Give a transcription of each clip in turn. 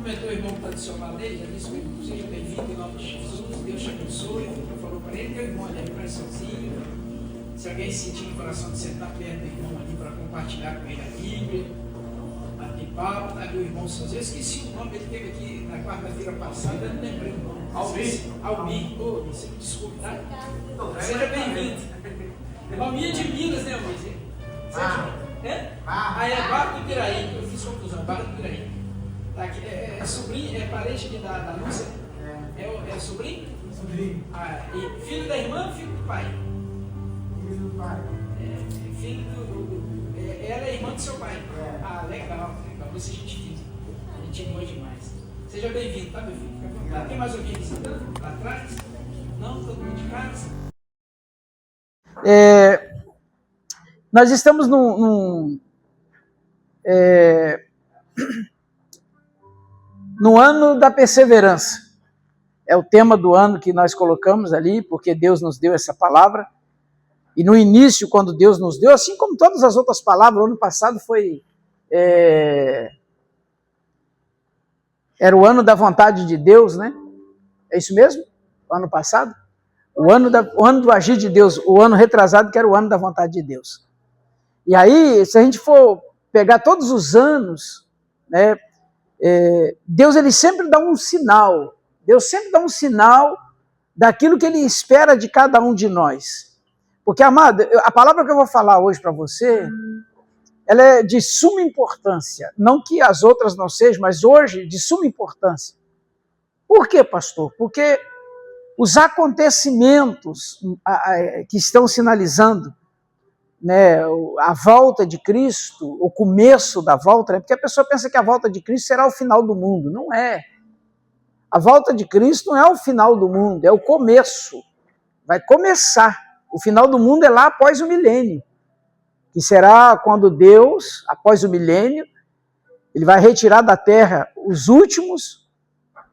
cumprimentou o irmão que está do seu lado dele, já disse que seja bem-vindo em nome de Jesus, Deus te abençoe. Já falou para ele que o irmão ali é coraçãozinho. Se alguém sentir no coração de sentar perto do irmão ali para compartilhar com ele a Bíblia, bater papo, tá ali o irmão Souza. Eu esqueci o nome, ele teve aqui na quarta-feira passada, eu não lembrei o nome. Almir. Oh, você me desculpe, tá? Seja bem-vindo. Almir de Minas, né, Almir? É? É Barra do Piraí, eu fiz confusão, Barra do Piraí. Tá aqui, é sobrinho, é parente aqui da Lúcia? É sobrinho? Sobrinho. E filho da irmã ou filho do pai? Filho do pai. Filho ela é irmã do seu pai? Legal. Você é gente fina. A gente é boa demais. Seja bem-vindo, tá, meu filho? Fica à vontade. Tem mais alguém visitando lá atrás? Não? Todo mundo de casa? Nós estamos no ano da perseverança. É o tema do ano que nós colocamos ali, porque Deus nos deu essa palavra. E no início, quando Deus nos deu, assim como todas as outras palavras, o ano passado foi... Era o ano da vontade de Deus, né? É isso mesmo? O ano passado? O ano do agir de Deus, o ano retrasado que era o ano da vontade de Deus. E aí, se a gente for pegar todos os anos, né, Deus ele sempre dá um sinal. Deus sempre dá um sinal daquilo que Ele espera de cada um de nós. Porque, amado, a palavra que eu vou falar hoje para você, ela é de suma importância. Não que as outras não sejam, mas hoje de suma importância. Por quê, pastor? Porque os acontecimentos que estão sinalizando, né, a volta de Cristo, o começo da volta, né, porque a pessoa pensa que a volta de Cristo será o final do mundo. Não é. A volta de Cristo não é o final do mundo, é o começo. Vai começar. O final do mundo é lá após o milênio, que será quando Deus, após o milênio, Ele vai retirar da terra os últimos,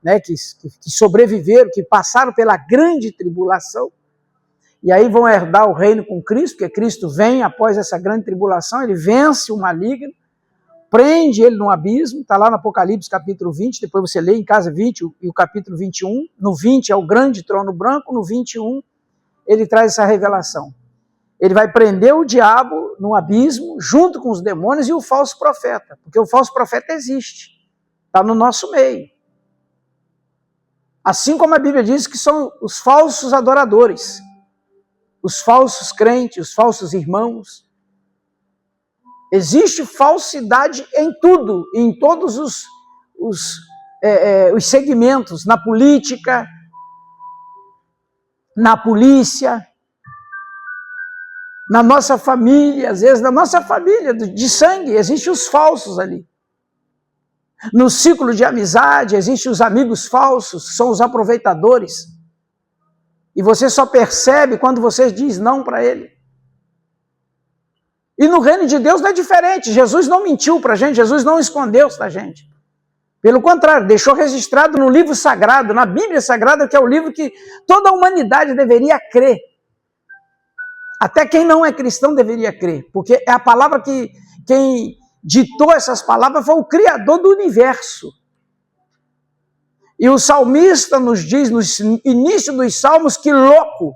né, que sobreviveram, que passaram pela grande tribulação, e aí vão herdar o reino com Cristo, porque Cristo vem após essa grande tribulação, Ele vence o maligno, prende ele no abismo, está lá no Apocalipse capítulo 20, depois você lê em casa 20 e o capítulo 21, no 20 é o grande trono branco, no 21 ele traz essa revelação. Ele vai prender o diabo no abismo, junto com os demônios e o falso profeta, porque o falso profeta existe, está no nosso meio. Assim como a Bíblia diz que são os falsos adoradores, os falsos crentes, os falsos irmãos. Existe falsidade em tudo, em todos os segmentos, na política, na polícia, na nossa família, às vezes na nossa família de sangue, existem os falsos ali. No ciclo de amizade, existem os amigos falsos, são os aproveitadores. E você só percebe quando você diz não para ele. E no reino de Deus não é diferente. Jesus não mentiu para a gente, Jesus não escondeu-se da gente. Pelo contrário, deixou registrado no livro sagrado, na Bíblia Sagrada, que é o livro que toda a humanidade deveria crer. Até quem não é cristão deveria crer, porque é a palavra que quem ditou essas palavras foi o Criador do universo. E o salmista nos diz, no início dos salmos, que louco,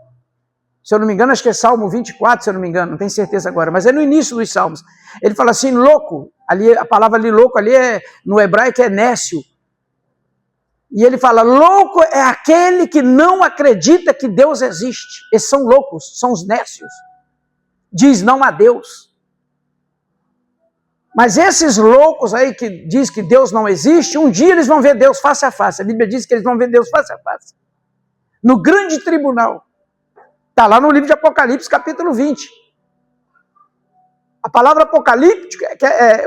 se eu não me engano, acho que é Salmo 24, se eu não me engano, não tenho certeza agora, mas é no início dos salmos. Ele fala assim, louco, ali, a palavra ali, louco, ali no hebraico é nécio. E ele fala, louco é aquele que não acredita que Deus existe. Esses são loucos, são os nécios. Diz não a Deus. Mas esses loucos aí que diz que Deus não existe, um dia eles vão ver Deus face a face. A Bíblia diz que eles vão ver Deus face a face. No grande tribunal. Está lá no livro de Apocalipse, capítulo 20. A palavra apocalíptica,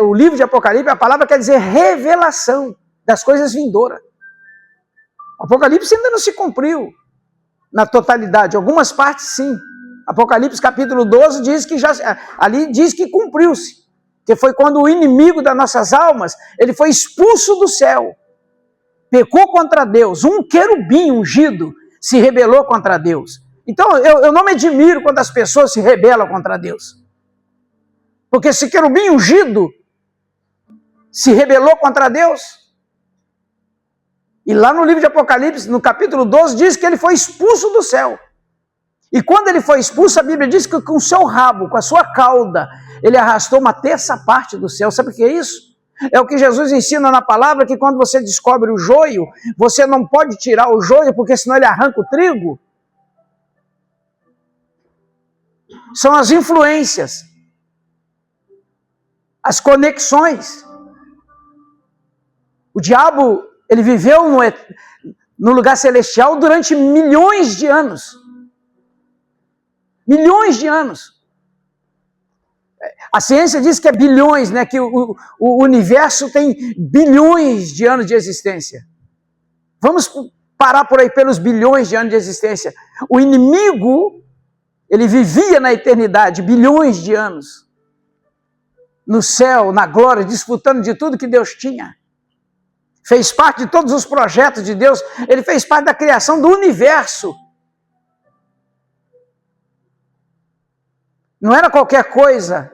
o livro de Apocalipse, a palavra quer dizer revelação das coisas vindouras. O Apocalipse ainda não se cumpriu na totalidade, algumas partes sim. Apocalipse capítulo 12 diz que ali diz que cumpriu-se, que foi quando o inimigo das nossas almas, ele foi expulso do céu, pecou contra Deus, um querubim ungido se rebelou contra Deus. Então, eu não me admiro quando as pessoas se rebelam contra Deus. Porque esse querubim ungido se rebelou contra Deus, E lá no livro de Apocalipse, no capítulo 12, diz que ele foi expulso do céu. E quando ele foi expulso, a Bíblia diz que com o seu rabo, com a sua cauda, ele arrastou uma terça parte do céu. Sabe o que é isso? É o que Jesus ensina na palavra, que quando você descobre o joio, você não pode tirar o joio, porque senão ele arranca o trigo. São as influências, as conexões. O diabo, ele viveu no lugar celestial durante milhões de anos. Milhões de anos. A ciência diz que é bilhões, né? Que o universo tem bilhões de anos de existência. Vamos parar por aí pelos bilhões de anos de existência. O inimigo, ele vivia na eternidade, bilhões de anos. No céu, na glória, disputando de tudo que Deus tinha. Fez parte de todos os projetos de Deus. Ele fez parte da criação do universo. Não era qualquer coisa.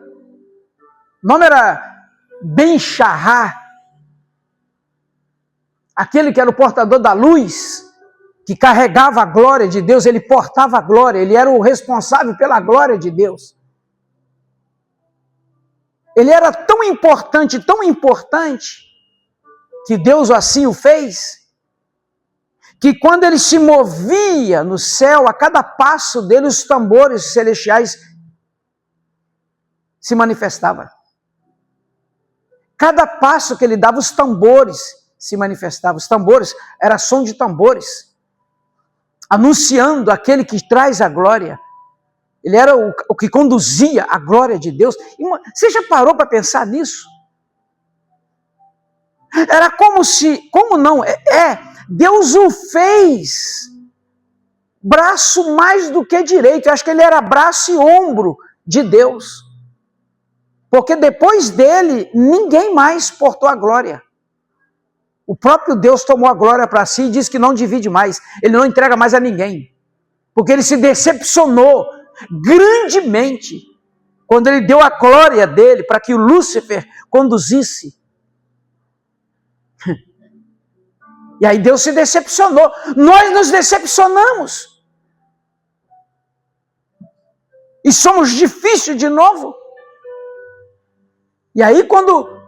O nome era Ben-Shahar. Aquele que era o portador da luz, que carregava a glória de Deus, ele portava a glória, ele era o responsável pela glória de Deus. Ele era tão importante, que Deus assim o fez, que quando ele se movia no céu, a cada passo dele, os tambores celestiais se manifestavam. Cada passo que ele dava, os tambores se manifestavam. Os tambores, era som de tambores, anunciando aquele que traz a glória. Ele era o que conduzia a glória de Deus. Você já parou para pensar nisso? Era como não? Deus o fez braço mais do que direito. Eu acho que ele era braço e ombro de Deus. Porque depois dele, ninguém mais portou a glória. O próprio Deus tomou a glória para si e disse que não divide mais. Ele não entrega mais a ninguém. Porque ele se decepcionou grandemente quando ele deu a glória dele para que o Lúcifer conduzisse. E aí Deus se decepcionou. Nós nos decepcionamos. E somos difíceis de novo. E aí quando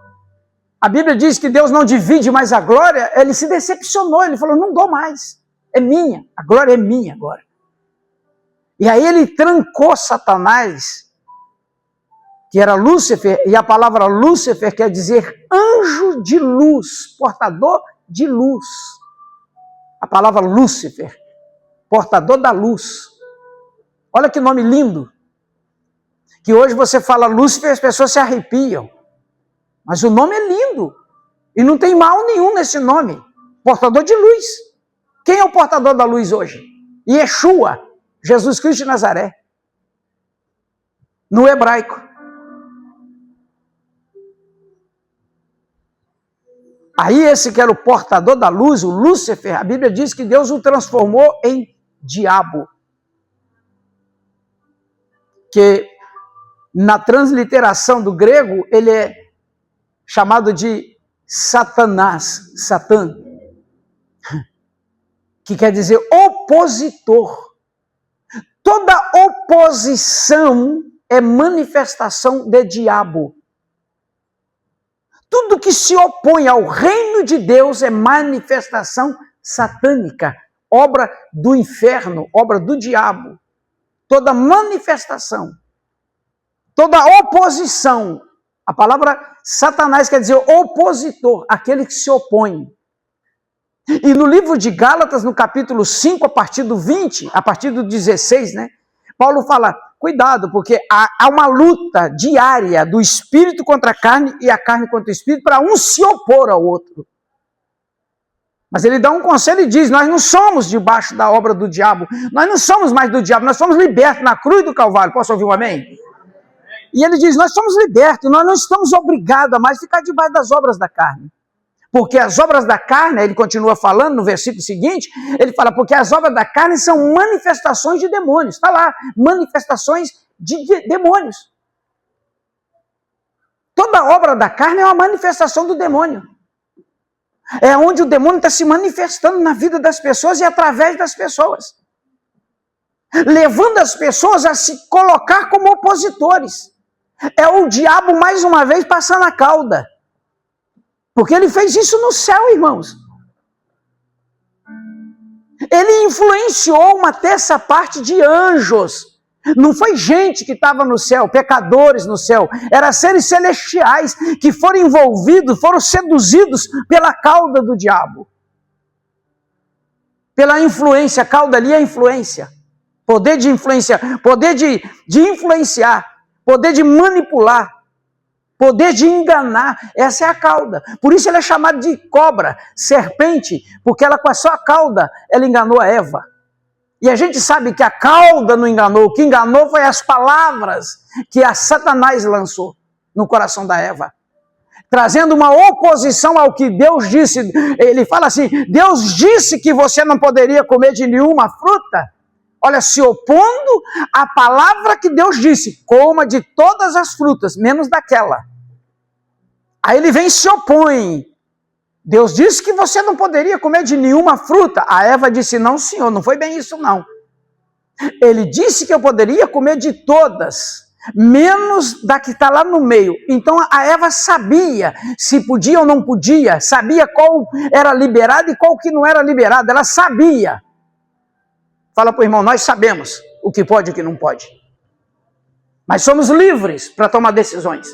a Bíblia diz que Deus não divide mais a glória, ele se decepcionou. Ele falou, não dou mais. É minha. A glória é minha agora. E aí ele trancou Satanás, que era Lúcifer, e a palavra Lúcifer quer dizer anjo de luz, portador de luz. A palavra Lúcifer, portador da luz. Olha que nome lindo. Que hoje você fala Lúcifer e as pessoas se arrepiam. Mas o nome é lindo. E não tem mal nenhum nesse nome. Portador de luz. Quem é o portador da luz hoje? Yeshua, Jesus Cristo de Nazaré. No hebraico. Aí esse que era o portador da luz, o Lúcifer, a Bíblia diz que Deus o transformou em diabo. Que na transliteração do grego, ele é chamado de Satanás, Satã, que quer dizer opositor. Toda oposição é manifestação de diabo. Tudo que se opõe ao reino de Deus é manifestação satânica, obra do inferno, obra do diabo. Toda manifestação, toda oposição, a palavra Satanás quer dizer opositor, aquele que se opõe. E no livro de Gálatas, no capítulo 5, a partir do 20, a partir do 16, né? Paulo fala, cuidado, porque há uma luta diária do espírito contra a carne e a carne contra o espírito para um se opor ao outro. Mas ele dá um conselho e diz, nós não somos debaixo da obra do diabo, nós não somos mais do diabo, nós somos libertos na cruz do Calvário. Posso ouvir um amém? E ele diz, nós somos libertos, nós não estamos obrigados a mais ficar debaixo das obras da carne. Porque as obras da carne, ele continua falando no versículo seguinte, ele fala, porque as obras da carne são manifestações de demônios. Está lá, manifestações de demônios. Toda obra da carne é uma manifestação do demônio. É onde o demônio está se manifestando na vida das pessoas e através das pessoas. Levando as pessoas a se colocar como opositores. É o diabo, mais uma vez, passando a cauda. Porque ele fez isso no céu, irmãos. Ele influenciou uma terça parte de anjos. Não foi gente que estava no céu, pecadores no céu. Eram seres celestiais que foram envolvidos, foram seduzidos pela cauda do diabo. Pela influência, a cauda ali é influência. Poder de influência, poder de influenciar, poder de manipular, poder de enganar. Essa é a cauda. Por isso ele é chamado de cobra, serpente, porque ela com a sua cauda, ela enganou a Eva. E a gente sabe que a cauda não enganou, o que enganou foi as palavras que a Satanás lançou no coração da Eva. Trazendo uma oposição ao que Deus disse. Ele fala assim, Deus disse que você não poderia comer de nenhuma fruta. Olha, se opondo à palavra que Deus disse, coma de todas as frutas, menos daquela. Aí ele vem e se opõe. Deus disse que você não poderia comer de nenhuma fruta. A Eva disse, não senhor, não foi bem isso não. Ele disse que eu poderia comer de todas, menos da que está lá no meio. Então a Eva sabia se podia ou não podia, sabia qual era liberado e qual que não era liberado, ela sabia. Fala para o irmão, nós sabemos o que pode e o que não pode. Mas somos livres para tomar decisões.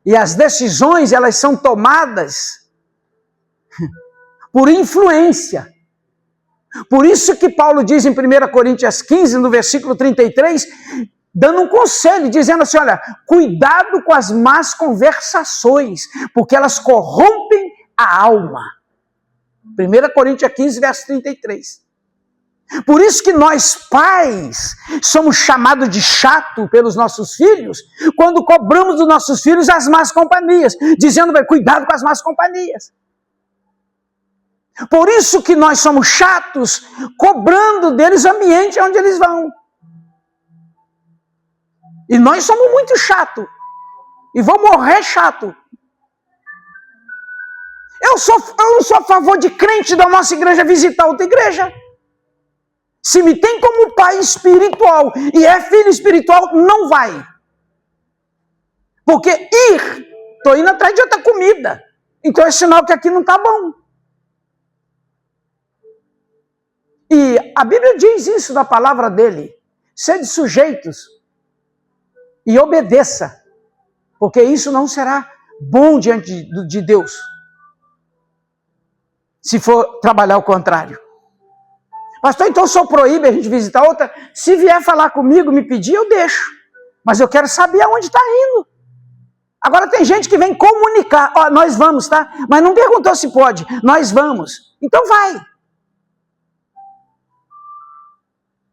E as decisões, elas são tomadas por influência. Por isso que Paulo diz em 1 Coríntios 15, no versículo 33, dando um conselho, dizendo assim, olha, cuidado com as más conversações, porque elas corrompem a alma. 1 Coríntios 15, verso 33. Por isso que nós, pais, somos chamados de chato pelos nossos filhos, quando cobramos dos nossos filhos as más companhias, dizendo, cuidado com as más companhias. Por isso que nós somos chatos, cobrando deles o ambiente onde eles vão. E nós somos muito chato. E vou morrer chato. Eu não sou a favor de crente da nossa igreja visitar outra igreja. Se me tem como pai espiritual e é filho espiritual, não vai. Porque estou indo atrás de outra comida. Então é sinal que aqui não está bom. E a Bíblia diz isso da palavra dele. Sede sujeitos e obedeça, porque isso não será bom diante de Deus, se for trabalhar o contrário. Pastor, então o senhor proíbe a gente visitar outra? Se vier falar comigo, me pedir, eu deixo. Mas eu quero saber aonde está indo. Agora tem gente que vem comunicar, ó, nós vamos, tá? Mas não perguntou se pode, nós vamos. Então vai.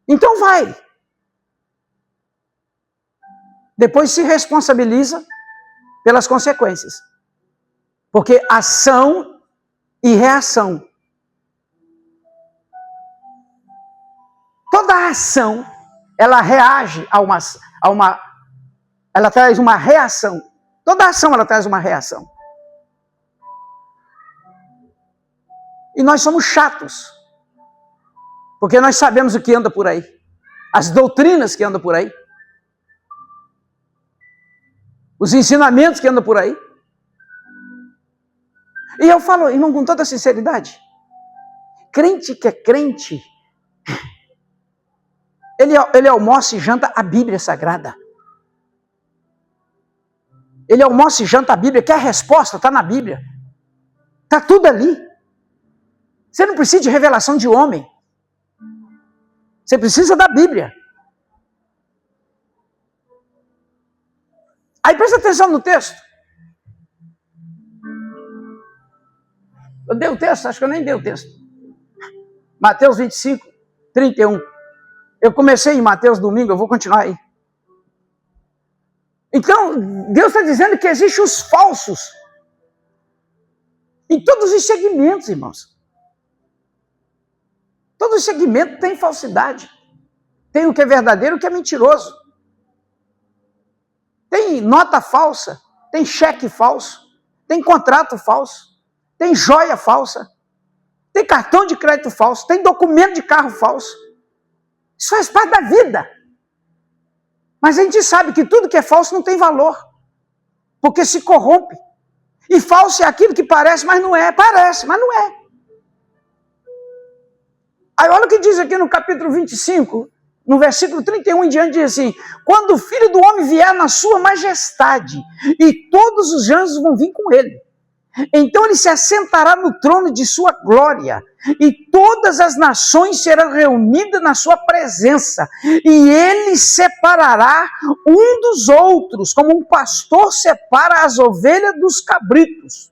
Então vai. Depois se responsabiliza pelas consequências. Porque ação e reação. Toda ação, ela reage ela traz uma reação. Toda ação, ela traz uma reação. E nós somos chatos. Porque nós sabemos o que anda por aí. As doutrinas que andam por aí. Os ensinamentos que andam por aí. E eu falo, irmão, com toda sinceridade, crente que é crente, ele almoça e janta a Bíblia Sagrada. Ele almoça e janta a Bíblia, quer a resposta, está na Bíblia. Está tudo ali. Você não precisa de revelação de homem. Você precisa da Bíblia. Aí presta atenção no texto. Eu dei o texto? Acho que eu nem dei o texto. Mateus 25, 31. Eu comecei em Mateus domingo, eu vou continuar aí. Então, Deus está dizendo que existem os falsos. Em todos os segmentos, irmãos. Todos os segmentos têm falsidade. Tem o que é verdadeiro e o que é mentiroso. tem nota falsa, tem cheque falso, tem contrato falso, tem joia falsa, tem cartão de crédito falso, tem documento de carro falso. Isso faz parte da vida. Mas a gente sabe que tudo que é falso não tem valor, porque se corrompe. E falso é aquilo que parece, mas não é. Parece, mas não é. Aí olha o que diz aqui no capítulo 25, no versículo 31 em diante, diz assim: quando o Filho do Homem vier na sua majestade, e todos os anjos vão vir com ele, então ele se assentará no trono de sua glória, e todas as nações serão reunidas na sua presença, e ele separará um dos outros, como um pastor separa as ovelhas dos cabritos.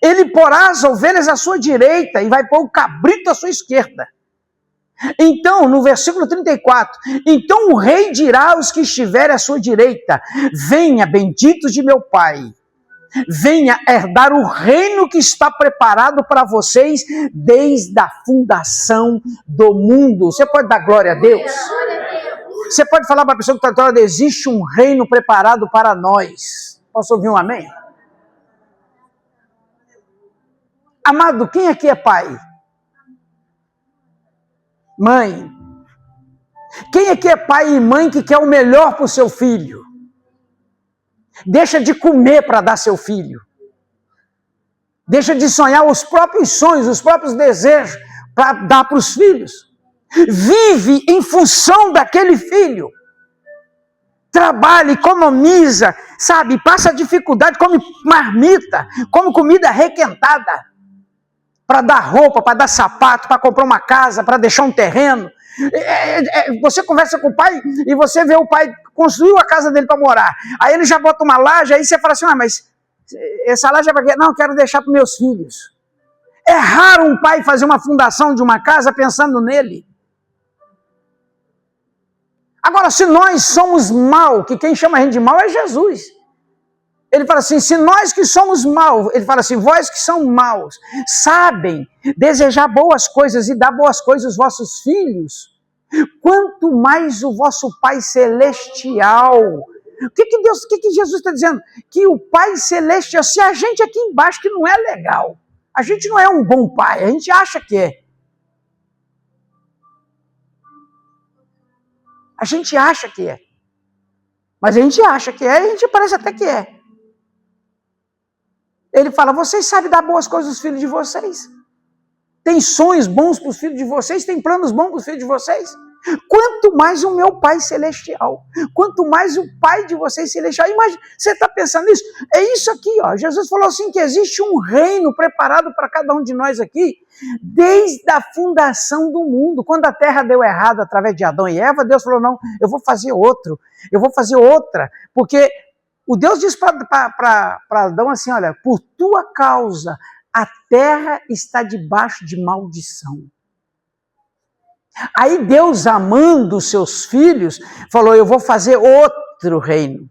Ele porá as ovelhas à sua direita e vai pôr o cabrito à sua esquerda. Então, no versículo 34, então o rei dirá aos que estiverem à sua direita: venha, benditos de meu Pai, venha herdar o reino que está preparado para vocês desde a fundação do mundo. Você pode dar glória a Deus? Você pode falar para a pessoa que está do lado: existe um reino preparado para nós. Posso ouvir um amém? Amado, quem aqui é pai? Mãe. Quem aqui é pai e mãe que quer o melhor para o seu filho? Deixa de comer para dar seu filho. Deixa de sonhar os próprios sonhos, os próprios desejos para dar para os filhos. Vive em função daquele filho. Trabalha, economiza, sabe? Passa dificuldade, come marmita, come comida requentada. Para dar roupa, para dar sapato, para comprar uma casa, para deixar um terreno. Você conversa com o pai e você vê o pai construiu a casa dele para morar. Aí ele já bota uma laje, aí você fala assim: mas essa laje é para quê? Não, quero deixar para meus filhos. É raro um pai fazer uma fundação de uma casa pensando nele. Agora, se nós somos mal, que quem chama a gente de mal é Jesus. Ele fala assim: se nós que somos maus, ele fala assim: vós que são maus, sabem desejar boas coisas e dar boas coisas aos vossos filhos, quanto mais o vosso Pai Celestial. O que Jesus está dizendo? Que o Pai Celestial, se a gente aqui embaixo que não é legal, a gente não é um bom pai, a gente acha que é. A gente acha que é. Mas a gente acha que é e a gente parece até que é. Ele fala: vocês sabem dar boas coisas aos filhos de vocês. Tem sonhos bons para os filhos de vocês, tem planos bons para os filhos de vocês. Quanto mais o meu Pai Celestial, quanto mais o Pai de vocês Celestial. Imagina, você está pensando nisso? É isso aqui, ó. Jesus falou assim que existe um reino preparado para cada um de nós aqui, desde a fundação do mundo. Quando a terra deu errado através de Adão e Eva, Deus falou: não, eu vou fazer outro, eu vou fazer outra, porque o Deus disse para Adão assim: olha, por tua causa a terra está debaixo de maldição. Aí Deus, amando os seus filhos, falou: eu vou fazer outro reino.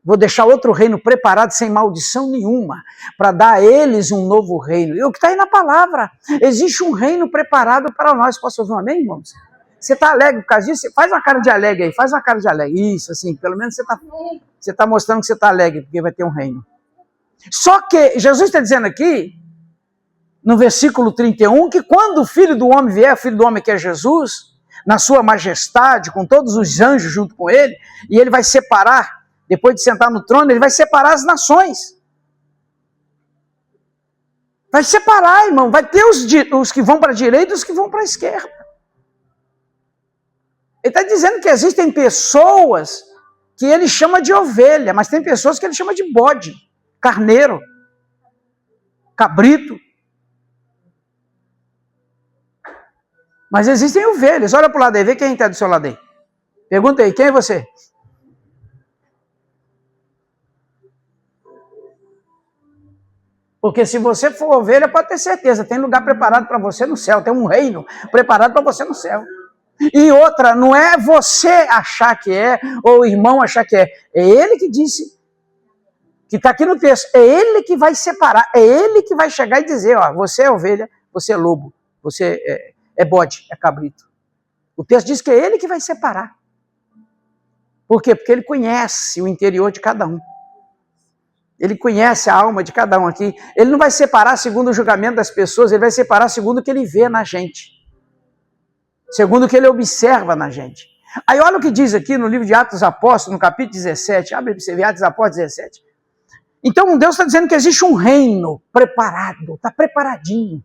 Vou deixar outro reino preparado sem maldição nenhuma, para dar a eles um novo reino. E o que está aí na palavra, existe um reino preparado para nós. Posso ouvir um amém, irmãos? Você está alegre por causa disso? Faz uma cara de alegre aí, faz uma cara de alegre. Isso, assim, pelo menos você está mostrando que você está alegre, porque vai ter um reino. Só que Jesus está dizendo aqui, no versículo 31, que quando o Filho do Homem vier, o Filho do Homem que é Jesus, na sua majestade, com todos os anjos junto com ele, e ele vai separar, depois de sentar no trono, ele vai separar as nações. Vai separar, irmão, vai ter os que vão para a direita e os que vão para a esquerda. Ele está dizendo que existem pessoas que ele chama de ovelha, mas tem pessoas que ele chama de bode, carneiro, cabrito. Mas existem ovelhas. Olha para o lado aí, vê quem está do seu lado aí. Pergunta aí, quem é você? Porque se você for ovelha, pode ter certeza, tem lugar preparado para você no céu, tem um reino preparado para você no céu. E outra, não é você achar que é, ou o irmão achar que é. É ele que disse, que está aqui no texto, é ele que vai separar, é ele que vai chegar e dizer: ó, você é ovelha, você é lobo, você é bode, é cabrito. O texto diz que é ele que vai separar. Por quê? Porque ele conhece o interior de cada um. Ele conhece a alma de cada um aqui. Ele não vai separar segundo o julgamento das pessoas, ele vai separar segundo o que ele vê na gente. Segundo o que ele observa na gente. Aí olha o que diz aqui no livro de Atos dos Apóstolos, no capítulo 17. Abre para você ver, Atos dos Apóstolos 17. Então Deus está dizendo que existe um reino preparado, está preparadinho.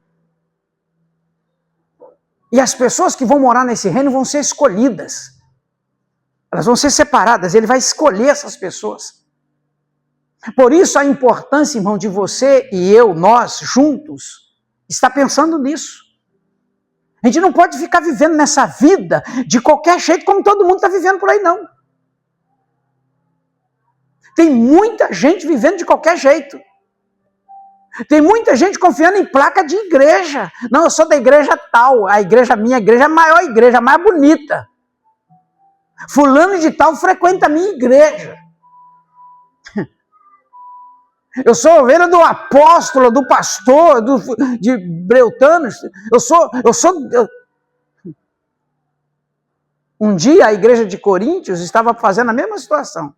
E as pessoas que vão morar nesse reino vão ser escolhidas. Elas vão ser separadas, ele vai escolher essas pessoas. Por isso a importância, irmão, de você e eu, nós, juntos, estar pensando nisso. A gente não pode ficar vivendo nessa vida de qualquer jeito, como todo mundo está vivendo por aí, não. Tem muita gente vivendo de qualquer jeito. Tem muita gente confiando em placa de igreja. Não, eu sou da igreja tal, minha igreja é a maior igreja, a mais bonita. Fulano de tal frequenta a minha igreja. Eu sou ovelha do apóstolo, do pastor, de Breutanos. Um dia a igreja de Coríntios estava fazendo a mesma situação.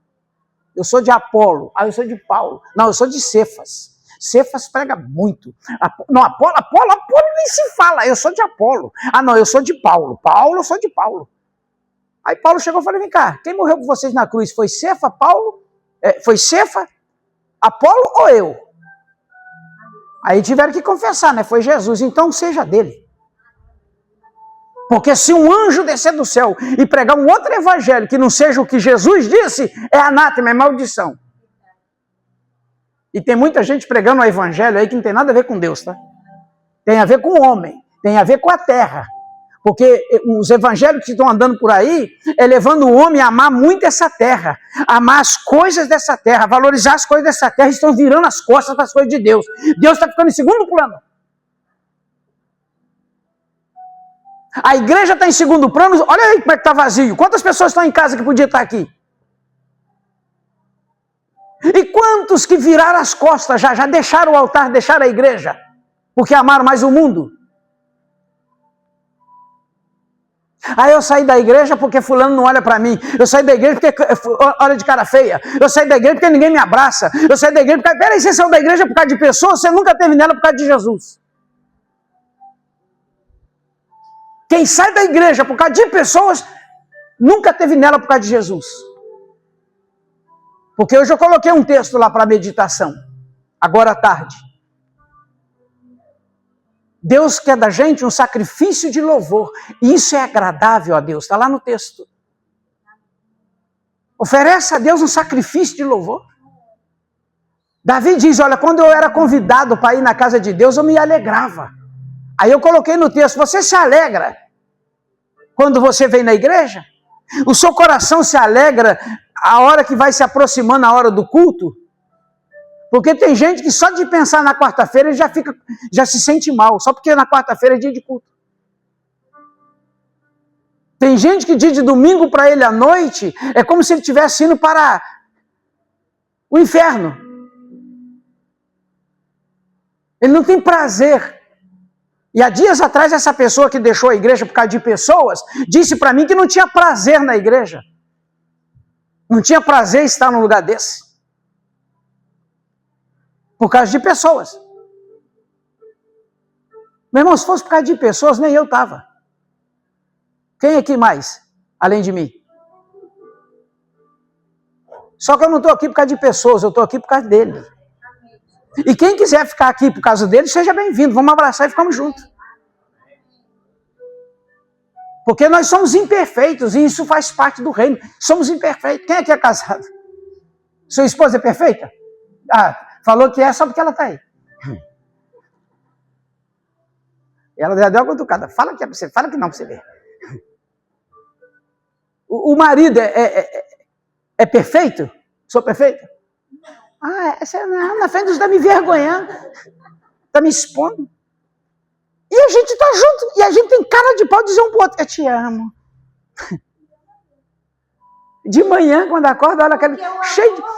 Eu sou de Apolo, eu sou de Paulo. Não, eu sou de Cefas. Cefas prega muito. Apolo nem se fala, eu sou de Apolo. Não, eu sou de Paulo. Paulo, eu sou de Paulo. Aí Paulo chegou e falou, vem cá, quem morreu com vocês na cruz? Foi Cefa, Paulo? Foi Cefa, Apolo ou eu? Aí tiveram que confessar, né? Foi Jesus, então seja dele. Porque se um anjo descer do céu e pregar um outro evangelho que não seja o que Jesus disse, é anátema, é maldição. E tem muita gente pregando o evangelho aí que não tem nada a ver com Deus, tá? Tem a ver com o homem, tem a ver com a terra. Porque os evangélicos que estão andando por aí é levando o homem a amar muito essa terra, amar as coisas dessa terra, valorizar as coisas dessa terra, estão virando as costas para as coisas de Deus. Deus está ficando em segundo plano. A igreja está em segundo plano, olha aí como é que está vazio. Quantas pessoas estão em casa que podiam estar aqui? E quantos que viraram as costas, já deixaram o altar, deixaram a igreja, porque amaram mais o mundo? Eu saí da igreja porque fulano não olha para mim. Eu saí da igreja porque olha de cara feia. Eu saí da igreja porque ninguém me abraça. Eu saí da igreja porque... Peraí, você saiu da igreja por causa de pessoas? Você nunca teve nela por causa de Jesus. Quem sai da igreja por causa de pessoas, nunca teve nela por causa de Jesus. Porque hoje eu coloquei um texto lá para meditação. Agora à tarde. Deus quer da gente um sacrifício de louvor. E isso é agradável a Deus. Está lá no texto. Oferece a Deus um sacrifício de louvor. Davi diz, olha, quando eu era convidado para ir na casa de Deus, eu me alegrava. Aí eu coloquei no texto, você se alegra quando você vem na igreja? O seu coração se alegra a hora que vai se aproximando a hora do culto? Porque tem gente que só de pensar na quarta-feira já se sente mal, só porque na quarta-feira é dia de culto. Tem gente que dia de domingo para ele à noite é como se ele estivesse indo para o inferno. Ele não tem prazer. E há dias atrás essa pessoa que deixou a igreja por causa de pessoas, disse para mim que não tinha prazer na igreja. Não tinha prazer estar num lugar desse. Por causa de pessoas. Meu irmão, se fosse por causa de pessoas, nem eu estava. Quem aqui mais, além de mim? Só que eu não estou aqui por causa de pessoas, eu estou aqui por causa dele. E quem quiser ficar aqui por causa dele, seja bem-vindo. Vamos abraçar e ficamos juntos. Porque nós somos imperfeitos e isso faz parte do reino. Somos imperfeitos. Quem aqui é casado? Sua esposa é perfeita? Falou que é só porque ela está aí. Ela já deu uma cutucada. Fala que é para você, fala que não para você ver. O marido é perfeito? Sou perfeito? Essa não, na frente dos está me envergonhando. Está me expondo. E a gente está junto. E a gente tem cara de pau dizer um pro outro, eu te amo. De manhã, quando acorda, olha aquele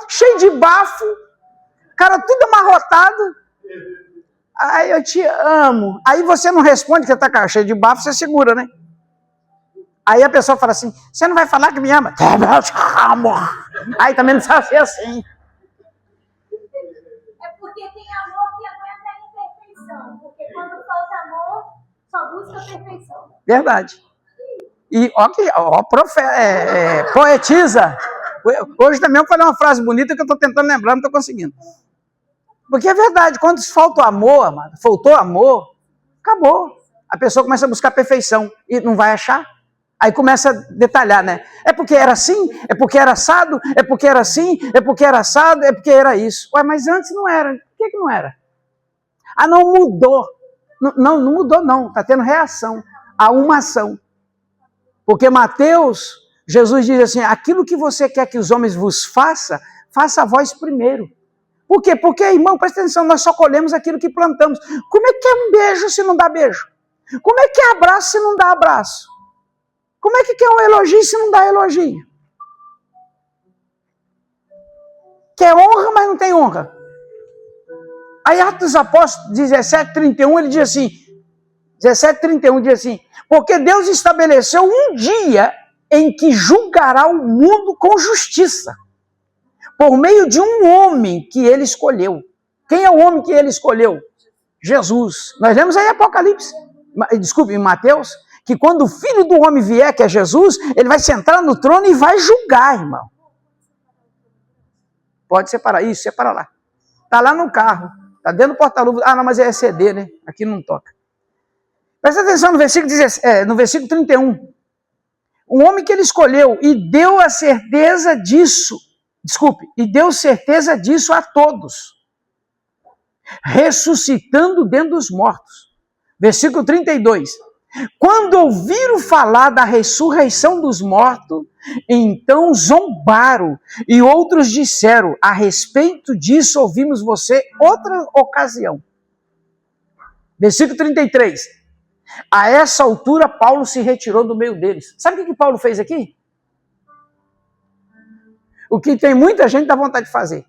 cheio de bafo. Cara tudo amarrotado. Eu te amo. Aí você não responde que você está cheio de bafo, você segura, né? Aí a pessoa fala assim, você não vai falar que me ama? Aí também não sabe ser assim. É porque tem amor que aguenta a imperfeição. Porque quando falta amor, só busca a perfeição. Verdade. E poetiza. Hoje também eu falei uma frase bonita que eu estou tentando lembrar, não estou conseguindo. Porque é verdade, quando falta o amor, amado, faltou amor, acabou. A pessoa começa a buscar perfeição e não vai achar. Aí começa a detalhar, né? É porque era assim, é porque era assado, é porque era assim, é porque era assado, é porque era isso. Ué, mas antes não era. Por que não era? Ah, não mudou. Não mudou não, está tendo reação a uma ação. Porque Mateus, Jesus diz assim, aquilo que você quer que os homens vos façam, faça a vós primeiro. Por quê? Porque, irmão, presta atenção, nós só colhemos aquilo que plantamos. Como é que é um beijo se não dá beijo? Como é que é abraço se não dá abraço? Como é que é um elogio se não dá elogio? Quer honra, mas não tem honra. Aí Atos dos Apóstolos 17:31, ele diz assim, 17:31 diz assim, porque Deus estabeleceu um dia em que julgará o mundo com justiça, por meio de um homem que ele escolheu. Quem é o homem que ele escolheu? Jesus. Nós lemos aí Apocalipse, desculpe, em Mateus, que quando o Filho do Homem vier, que é Jesus, ele vai sentar no trono e vai julgar, irmão. Pode separar isso, separa lá. Está lá no carro, está dentro do porta-luva. Ah, não, mas é CD, né? Aqui não toca. Presta atenção no versículo 31. Um homem que ele escolheu e deu a certeza disso, e deu certeza disso a todos, ressuscitando dentro dos mortos. Versículo 32. Quando ouviram falar da ressurreição dos mortos, então zombaram, e outros disseram, a respeito disso ouvimos você outra ocasião. Versículo 33. A essa altura, Paulo se retirou do meio deles. Sabe o que Paulo fez aqui? O que tem muita gente dá vontade de fazer.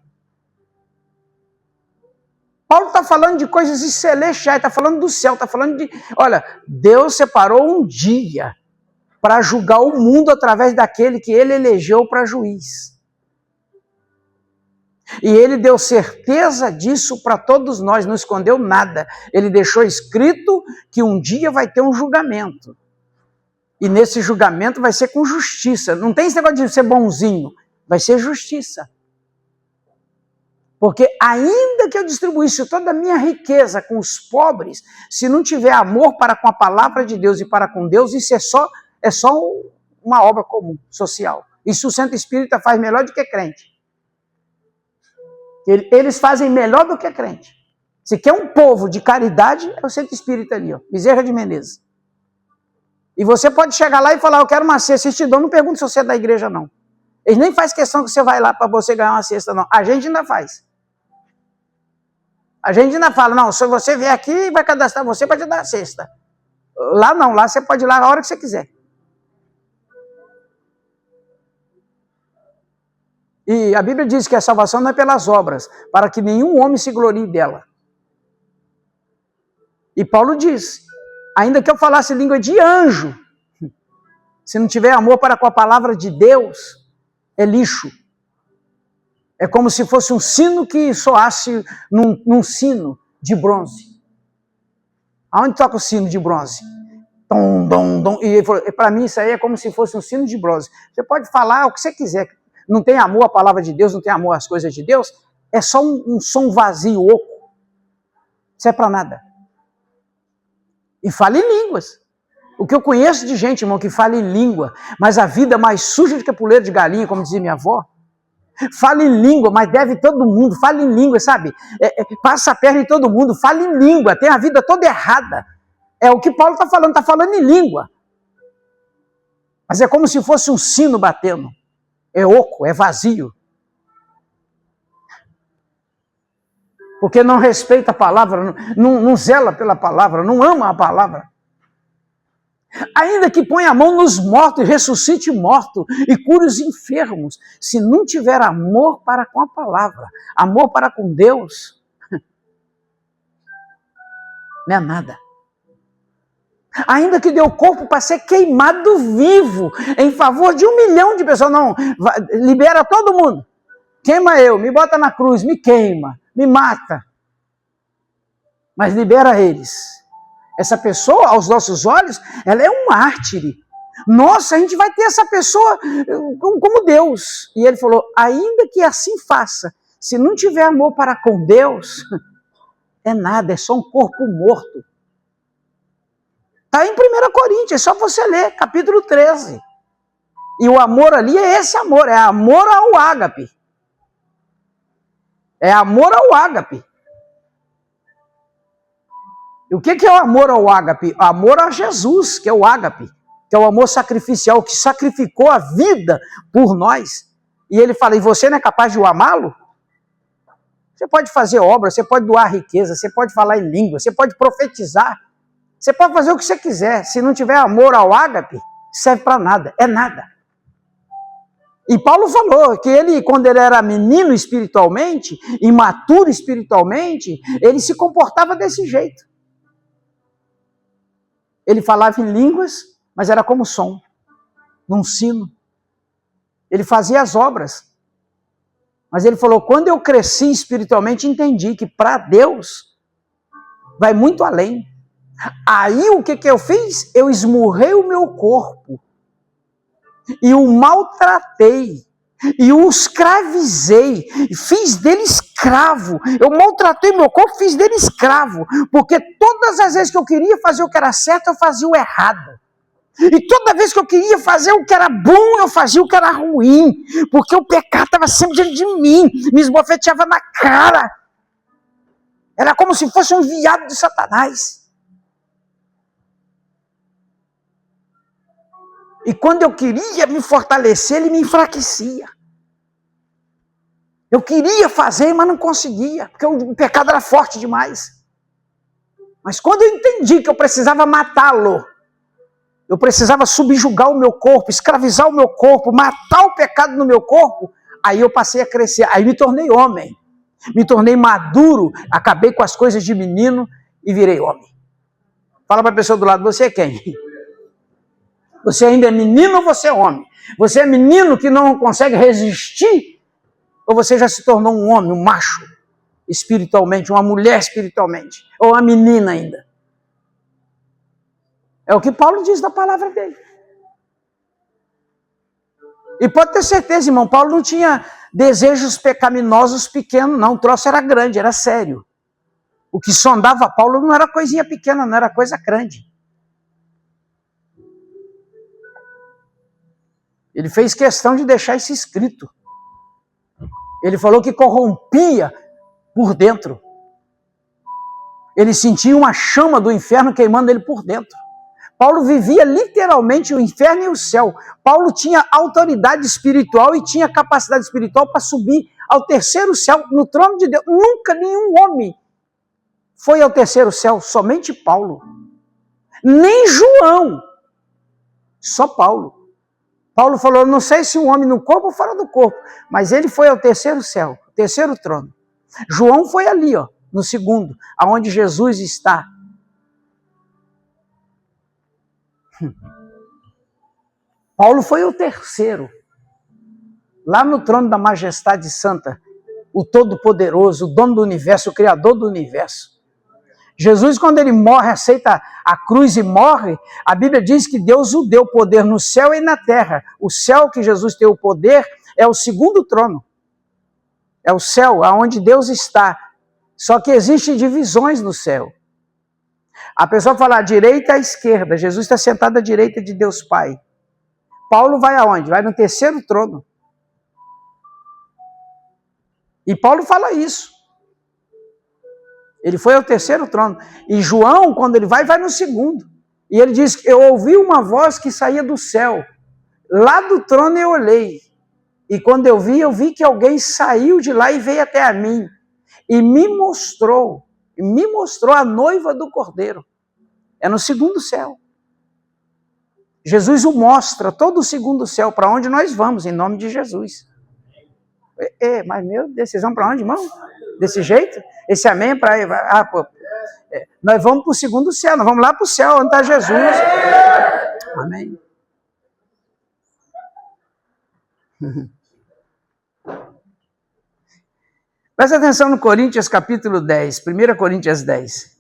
Paulo está falando de coisas celestiais, está falando do céu, está falando de... Olha, Deus separou um dia para julgar o mundo através daquele que ele elegeu para juiz. E ele deu certeza disso para todos nós, não escondeu nada. Ele deixou escrito que um dia vai ter um julgamento. E nesse julgamento vai ser com justiça. Não tem esse negócio de ser bonzinho, vai ser justiça. Porque ainda que eu distribuísse toda a minha riqueza com os pobres, se não tiver amor para com a palavra de Deus e para com Deus, isso é só uma obra comum, social. Isso o centro espírita faz melhor do que crente. Eles fazem melhor do que crente. Se quer um povo de caridade, é o centro espírita ali, ó, Bezerra de Menezes. E você pode chegar lá e falar, eu quero uma cesta, eles te dão, não pergunta se você é da igreja, não. Eles nem fazem questão que você vai lá para você ganhar uma cesta, não. A gente ainda faz. A gente ainda fala, não, se você vier aqui, vai cadastrar você para te dar a cesta. Lá não, lá você pode ir lá a hora que você quiser. E a Bíblia diz que a salvação não é pelas obras, para que nenhum homem se glorie dela. E Paulo diz, ainda que eu falasse língua de anjo, se não tiver amor para com a palavra de Deus, é lixo. É como se fosse um sino que soasse num sino de bronze. Aonde toca o sino de bronze? Dom, dom, dom. E para mim isso aí é como se fosse um sino de bronze. Você pode falar o que você quiser. Não tem amor à palavra de Deus, não tem amor às coisas de Deus. É só um som vazio, oco. Isso é para nada. E fala em línguas. O que eu conheço de gente, irmão, que fala em língua, mas a vida mais suja do que puleiro de galinha, como dizia minha avó. Fala em língua, mas deve todo mundo. Fala em língua, sabe? Passa a perna em todo mundo. Fala em língua, tem a vida toda errada. É o que Paulo está falando em língua. Mas é como se fosse um sino batendo. É oco, é vazio. Porque não respeita a palavra, não zela pela palavra, não ama a palavra. Ainda que ponha a mão nos mortos e ressuscite morto e cure os enfermos, se não tiver amor para com a palavra, amor para com Deus, não é nada. Ainda que deu o corpo para ser queimado vivo em favor de 1 milhão de pessoas. Não, libera todo mundo. Queima eu, me bota na cruz, me queima, me mata. Mas libera eles. Essa pessoa, aos nossos olhos, ela é um mártire. Nossa, a gente vai ter essa pessoa como Deus. E ele falou, ainda que assim faça, se não tiver amor para com Deus, é nada, é só um corpo morto. Está em 1 Coríntios, é só você ler, capítulo 13. E o amor ali é esse amor, é amor ao ágape. É amor ao ágape. E o que é o amor ao ágape? Amor a Jesus, que é o ágape, que é o amor sacrificial, que sacrificou a vida por nós. E ele fala, e você não é capaz de o amá-lo? Você pode fazer obra, você pode doar riqueza, você pode falar em língua, você pode profetizar, você pode fazer o que você quiser. Se não tiver amor ao ágape, serve para nada, é nada. E Paulo falou que ele, quando ele era menino espiritualmente, imaturo espiritualmente, ele se comportava desse jeito. Ele falava em línguas, mas era como som, num sino. Ele fazia as obras. Mas ele falou, quando eu cresci espiritualmente, entendi que para Deus vai muito além. Aí o que eu fiz? Eu esmurrei o meu corpo e o maltratei, e o escravizei, fiz dele escravo. Eu maltratei meu corpo, fiz dele escravo, porque todas as vezes que eu queria fazer o que era certo, eu fazia o errado. E toda vez que eu queria fazer o que era bom, eu fazia o que era ruim, porque o pecado estava sempre diante de mim, me esbofeteava na cara. Era como se fosse um enviado de Satanás. E quando eu queria me fortalecer, ele me enfraquecia. Eu queria fazer, mas não conseguia, porque o pecado era forte demais. Mas quando eu entendi que eu precisava matá-lo, eu precisava subjugar o meu corpo, escravizar o meu corpo, matar o pecado no meu corpo, aí eu passei a crescer, aí me tornei homem. Me tornei maduro, acabei com as coisas de menino e virei homem. Fala para a pessoa do lado, você é quem? Você ainda é menino ou você é homem? Você é menino que não consegue resistir? Ou você já se tornou um homem, um macho, espiritualmente, uma mulher espiritualmente? Ou uma menina ainda? É o que Paulo diz na palavra dele. E pode ter certeza, irmão, Paulo não tinha desejos pecaminosos pequenos, não. O troço era grande, era sério. O que sondava Paulo não era coisinha pequena, não era coisa grande. Ele fez questão de deixar isso escrito. Ele falou que corrompia por dentro. Ele sentia uma chama do inferno queimando ele por dentro. Paulo vivia literalmente o inferno e o céu. Paulo tinha autoridade espiritual e tinha capacidade espiritual para subir ao terceiro céu, no trono de Deus. Nunca nenhum homem foi ao terceiro céu, somente Paulo. Nem João, só Paulo. Paulo falou, não sei se um homem no corpo ou fora do corpo, mas ele foi ao terceiro céu, terceiro trono. João foi ali, ó, no segundo, aonde Jesus está. Paulo foi o terceiro, lá no trono da majestade santa, o todo-poderoso, o dono do universo, o criador do universo. Jesus, quando ele morre, aceita a cruz e morre, a Bíblia diz que Deus o deu poder no céu e na terra. O céu que Jesus tem o poder é o segundo trono. É o céu aonde Deus está. Só que existem divisões no céu. A pessoa fala à direita e à esquerda. Jesus está sentado à direita de Deus Pai. Paulo vai aonde? Vai no terceiro trono. E Paulo fala isso. Ele foi ao terceiro trono. E João, quando ele vai no segundo. E ele diz, eu ouvi uma voz que saía do céu. Lá do trono eu olhei. E quando eu vi que alguém saiu de lá e veio até a mim. E me mostrou a noiva do Cordeiro. É no segundo céu. Jesus o mostra, todo o segundo céu, para onde nós vamos, em nome de Jesus. Mas meu, decisão para onde, irmão? Desse jeito? Esse amém é para... Nós vamos para o segundo céu, nós vamos lá para o céu, onde está Jesus. Amém. Presta atenção no Coríntios capítulo 10, 1 Coríntios 10.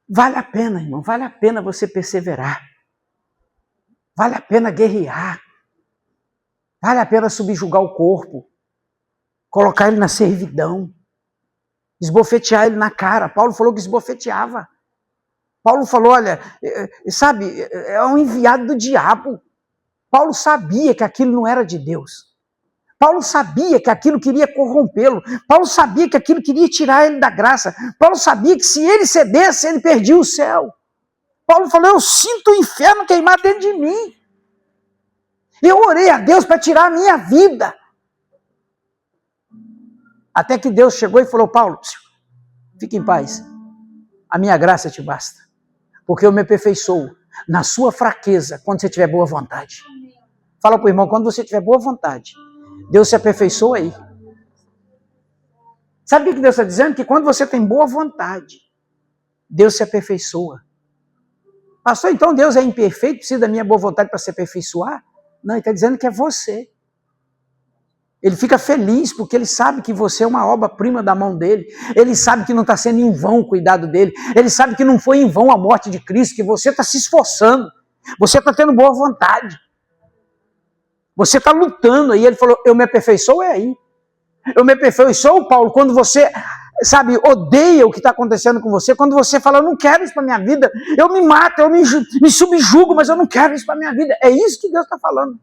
Vale a pena, irmão, vale a pena você perseverar. Vale a pena guerrear. Vale a pena subjugar o corpo. Colocar ele na servidão. Esbofetear ele na cara. Paulo falou que esbofeteava. Paulo falou, olha, sabe, é um enviado do diabo. Paulo sabia que aquilo não era de Deus. Paulo sabia que aquilo queria corrompê-lo. Paulo sabia que aquilo queria tirar ele da graça. Paulo sabia que se ele cedesse, ele perdia o céu. Paulo falou, eu sinto o inferno queimar dentro de mim. Eu orei a Deus para tirar a minha vida. Até que Deus chegou e falou, Paulo, fique em paz. A minha graça te basta. Porque eu me aperfeiçoo na sua fraqueza quando você tiver boa vontade. Fala para o irmão, quando você tiver boa vontade, Deus se aperfeiçoa aí. Sabe o que Deus está dizendo? Que quando você tem boa vontade, Deus se aperfeiçoa. Pastor, então Deus é imperfeito, precisa da minha boa vontade para se aperfeiçoar? Não, ele está dizendo que é você. Ele fica feliz porque ele sabe que você é uma obra-prima da mão dele. Ele sabe que não está sendo em vão o cuidado dele. Ele sabe que não foi em vão a morte de Cristo, que você está se esforçando. Você está tendo boa vontade. Você está lutando aí. Ele falou, eu me aperfeiçoo é aí. Eu me aperfeiçoo, Paulo, quando você, sabe, odeia o que está acontecendo com você, quando você fala, eu não quero isso para minha vida, eu me mato, eu me subjugo, mas eu não quero isso para minha vida. É isso que Deus está falando.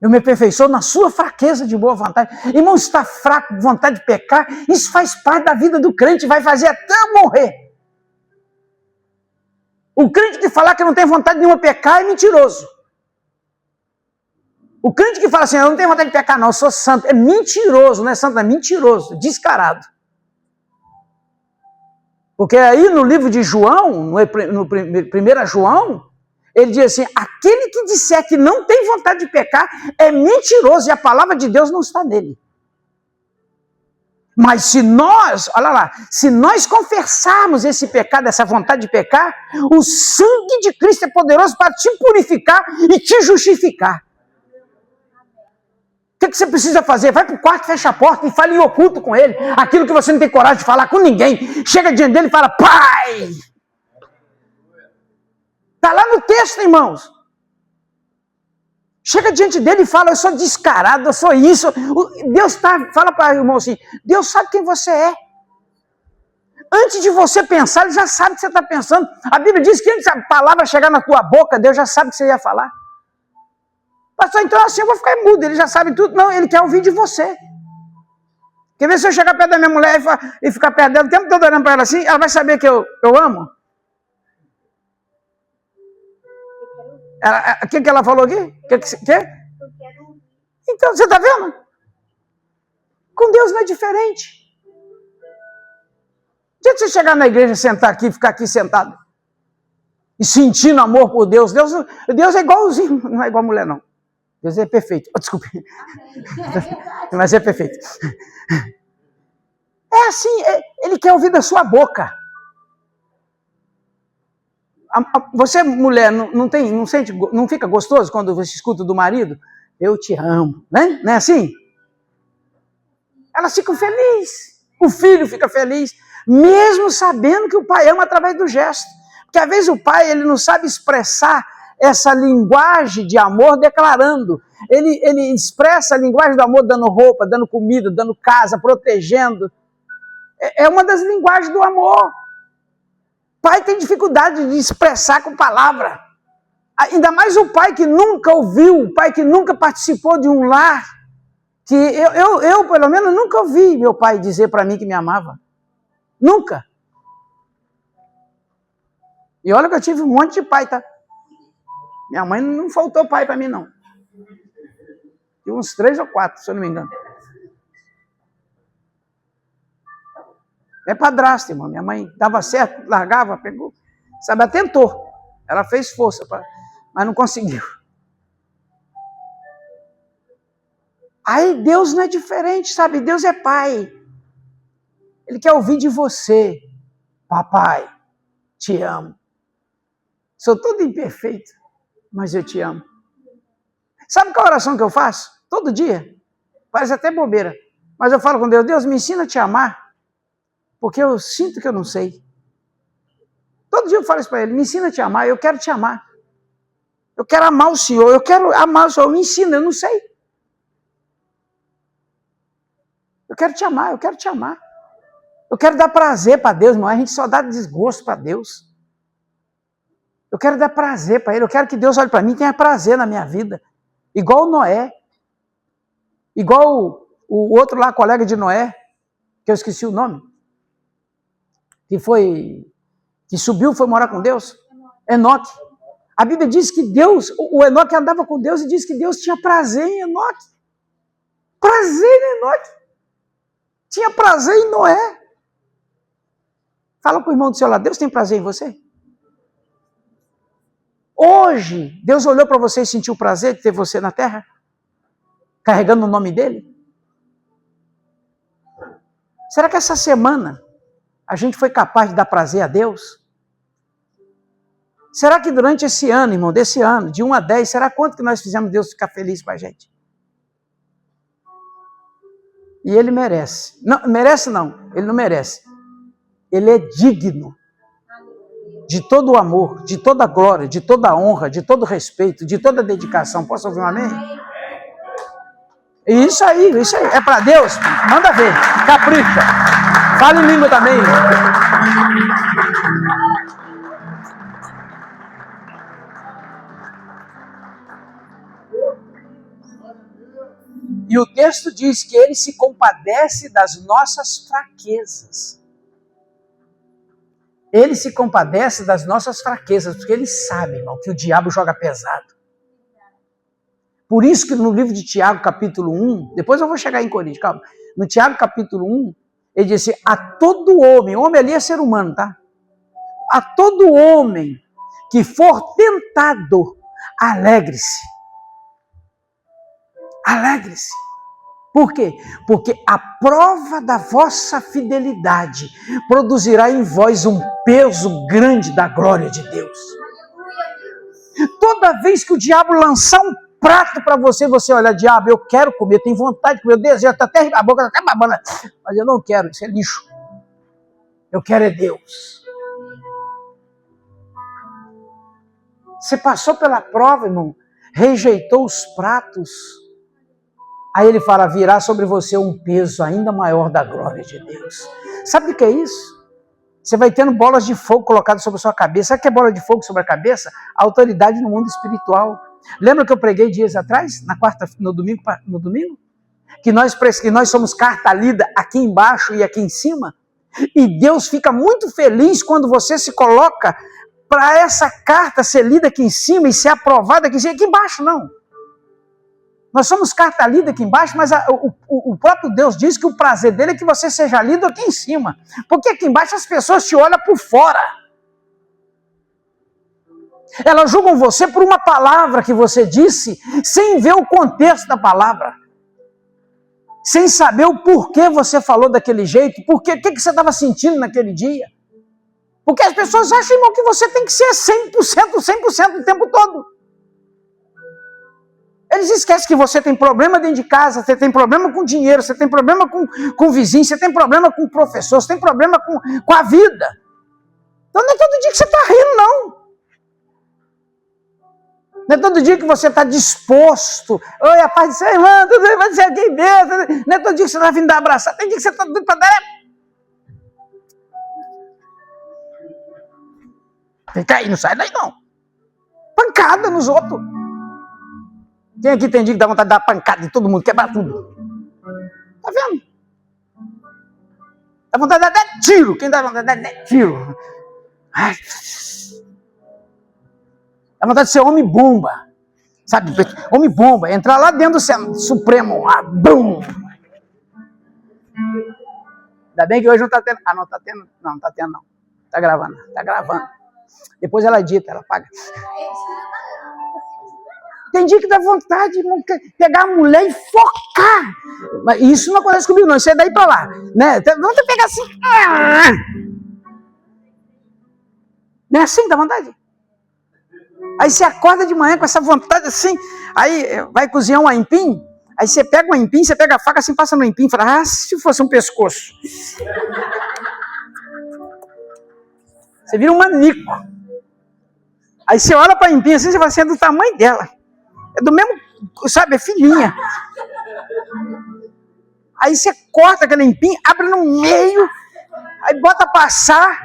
Eu me aperfeiçoo na sua fraqueza de boa vontade. Irmão, se está fraco, vontade de pecar, isso faz parte da vida do crente, vai fazer até eu morrer. O crente que falar que não tem vontade nenhuma de pecar é mentiroso. O crente que fala assim, eu não tenho vontade de pecar não, eu sou santo, é mentiroso, não é santo, é mentiroso, descarado. Porque aí no livro de João, no 1 João, ele diz assim, aquele que disser que não tem vontade de pecar é mentiroso e a palavra de Deus não está nele. Mas se nós, olha lá, se nós confessarmos esse pecado, essa vontade de pecar, o sangue de Cristo é poderoso para te purificar e te justificar. O que você precisa fazer? Vai para o quarto, fecha a porta e fala em oculto com ele. Aquilo que você não tem coragem de falar com ninguém. Chega diante dele e fala, Pai! Está lá no texto, irmãos. Chega diante dele e fala, eu sou descarado, eu sou isso. Deus fala para o irmão assim, Deus sabe quem você é. Antes de você pensar, ele já sabe o que você está pensando. A Bíblia diz que antes a palavra chegar na tua boca, Deus já sabe o que você ia falar. Pastor, então assim eu vou ficar mudo, ele já sabe tudo. Não, ele quer ouvir de você. Quer ver se eu chegar perto da minha mulher e ficar perto dela o tempo todo olhando para ela assim, ela vai saber que eu amo? O que ela falou aqui? Então, você está vendo? Com Deus não é diferente. Se você chegar na igreja, sentar aqui, ficar aqui sentado, e sentindo amor por Deus, Deus é igualzinho, não é igual a mulher não. Deus é perfeito. Oh, desculpe. Mas é perfeito. É assim, ele quer ouvir da sua boca. Você, mulher, não fica gostoso quando você escuta do marido? Eu te amo. Né? Não é assim? Elas ficam felizes. O filho fica feliz, mesmo sabendo que o pai ama através do gesto. Porque às vezes o pai ele não sabe expressar essa linguagem de amor declarando. Ele expressa a linguagem do amor dando roupa, dando comida, dando casa, protegendo. É uma das linguagens do amor. Pai tem dificuldade de expressar com palavra. Ainda mais o pai que nunca ouviu, o pai que nunca participou de um lar. Que eu pelo menos, nunca ouvi meu pai dizer para mim que me amava. Nunca. E olha que eu tive um monte de pai, tá? Minha mãe não faltou pai para mim, não. Tive uns 3 ou 4, se eu não me engano. É padrasto, irmão. Minha mãe dava certo, largava, pegou. Sabe, ela tentou. Ela fez força, mas não conseguiu. Aí Deus não é diferente, sabe? Deus é pai. Ele quer ouvir de você. Papai, te amo. Sou todo imperfeito, mas eu te amo. Sabe qual oração que eu faço? Todo dia. Parece até bobeira. Mas eu falo com Deus, Deus, me ensina a te amar, porque eu sinto que eu não sei. Todo dia eu falo isso para ele, me ensina a te amar, eu quero te amar. Eu quero amar o Senhor, eu quero amar o Senhor, me ensina, eu não sei. Eu quero te amar, eu quero te amar. Eu quero dar prazer para Deus, irmão. A gente só dá desgosto para Deus. Eu quero dar prazer para Ele. Eu quero que Deus olhe para mim e tenha prazer na minha vida. Igual o Noé. Igual o outro lá, colega de Noé, que eu esqueci o nome. Que subiu e foi morar com Deus. Enoque. A Bíblia diz que Deus, o Enoque andava com Deus e diz que Deus tinha prazer em Enoque. Prazer em Enoque. Tinha prazer em Noé. Fala com o irmão do seu lado, Deus tem prazer em você? Hoje, Deus olhou para você e sentiu prazer de ter você na terra? Carregando o nome dele? Será que essa semana a gente foi capaz de dar prazer a Deus? Será que durante esse ano, irmão, desse ano, de 1 a 10, será quanto que nós fizemos Deus ficar feliz com a gente? E ele merece. Não, merece não, ele não merece. Ele é digno de todo o amor, de toda a glória, de toda a honra, de todo o respeito, de toda a dedicação. Posso ouvir um amém? Isso aí, é para Deus. Manda ver, capricha. Fala em língua também. E o texto diz que ele se compadece das nossas fraquezas. Ele se compadece das nossas fraquezas, porque ele sabe, irmão, que o diabo joga pesado. Por isso que no livro de Tiago, capítulo 1, depois eu vou chegar em Coríntios, calma. No Tiago, capítulo 1, ele diz assim, a todo homem ali é ser humano, tá? A todo homem que for tentado, alegre-se. Alegre-se. Por quê? Porque a prova da vossa fidelidade produzirá em vós um peso grande da glória de Deus. Toda vez que o diabo lançar um prato para você, você olha, diabo, eu quero comer, tenho vontade de comer, eu desejo, até a boca está até babando, mas eu não quero, isso é lixo. Eu quero é Deus. Você passou pela prova, irmão, rejeitou os pratos. Aí ele fala, virá sobre você um peso ainda maior da glória de Deus. Sabe o que é isso? Você vai tendo bolas de fogo colocadas sobre a sua cabeça. Sabe o que é bola de fogo sobre a cabeça? A autoridade no mundo espiritual. Lembra que eu preguei dias atrás, no domingo? Que nós somos carta lida aqui embaixo e aqui em cima? E Deus fica muito feliz quando você se coloca para essa carta ser lida aqui em cima e ser aprovada aqui em cima. Aqui embaixo não. Nós somos carta lida aqui embaixo, mas o próprio Deus diz que o prazer dele é que você seja lido aqui em cima. Porque aqui embaixo as pessoas te olham por fora. Elas julgam você por uma palavra que você disse, sem ver o contexto da palavra. Sem saber o porquê você falou daquele jeito, o que você estava sentindo naquele dia. Porque as pessoas acham, irmão, que você tem que ser 100% o tempo todo. Eles esquecem que você tem problema dentro de casa, você tem problema com dinheiro, você tem problema com o vizinho, você tem problema com o professor, você tem problema com a vida. Então não é todo dia que você está rindo, não. Não é todo dia que você está disposto. Oi, a paz do seu irmão, tudo bem, vai dizer aqui mesmo. Não é todo dia que você está vindo dar abraçar, tem dia que você está doido para dar. Fica aí, não sai daí não. Pancada nos outros. Quem aqui tem dia que dá vontade de dar pancada em todo mundo, quebrar tudo? Tá vendo? Dá vontade de dar tiro. Quem dá vontade de dar tiro? Ai. Dá vontade de ser homem-bomba. Sabe? Homem-bomba. Entrar lá dentro do Supremo. Ah, bum! Ainda bem que hoje não tá tendo. Ah, não tá tendo. Não tá tendo, não. Tá gravando. Depois ela edita, ela paga. Tem dia que dá vontade de pegar a mulher e focar. Mas isso não acontece comigo, não. Isso é daí pra lá. Né? Vamos pegar assim. Não é assim, dá vontade? Aí você acorda de manhã com essa vontade assim. Aí vai cozinhar um aipim. Aí você pega um aipim, você pega a faca assim, passa no aipim e fala, se fosse um pescoço. Você vira um manico. Aí você olha para a aipim assim, você fala assim, é do tamanho dela. É do mesmo, sabe, é fininha. Aí você corta aquele aipim, abre no meio, aí bota para assar,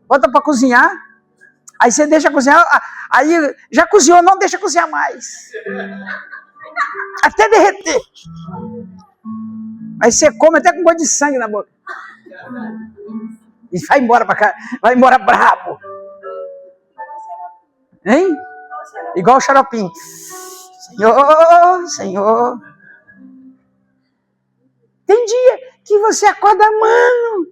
bota para cozinhar, aí você deixa cozinhar, aí já cozinhou, não deixa cozinhar mais. Até derreter. Aí você come até com gosto de sangue na boca. E vai embora pra cá, vai embora brabo. Hein? Igual o xaropinho. Senhor, Senhor. Tem dia que você acorda, mano.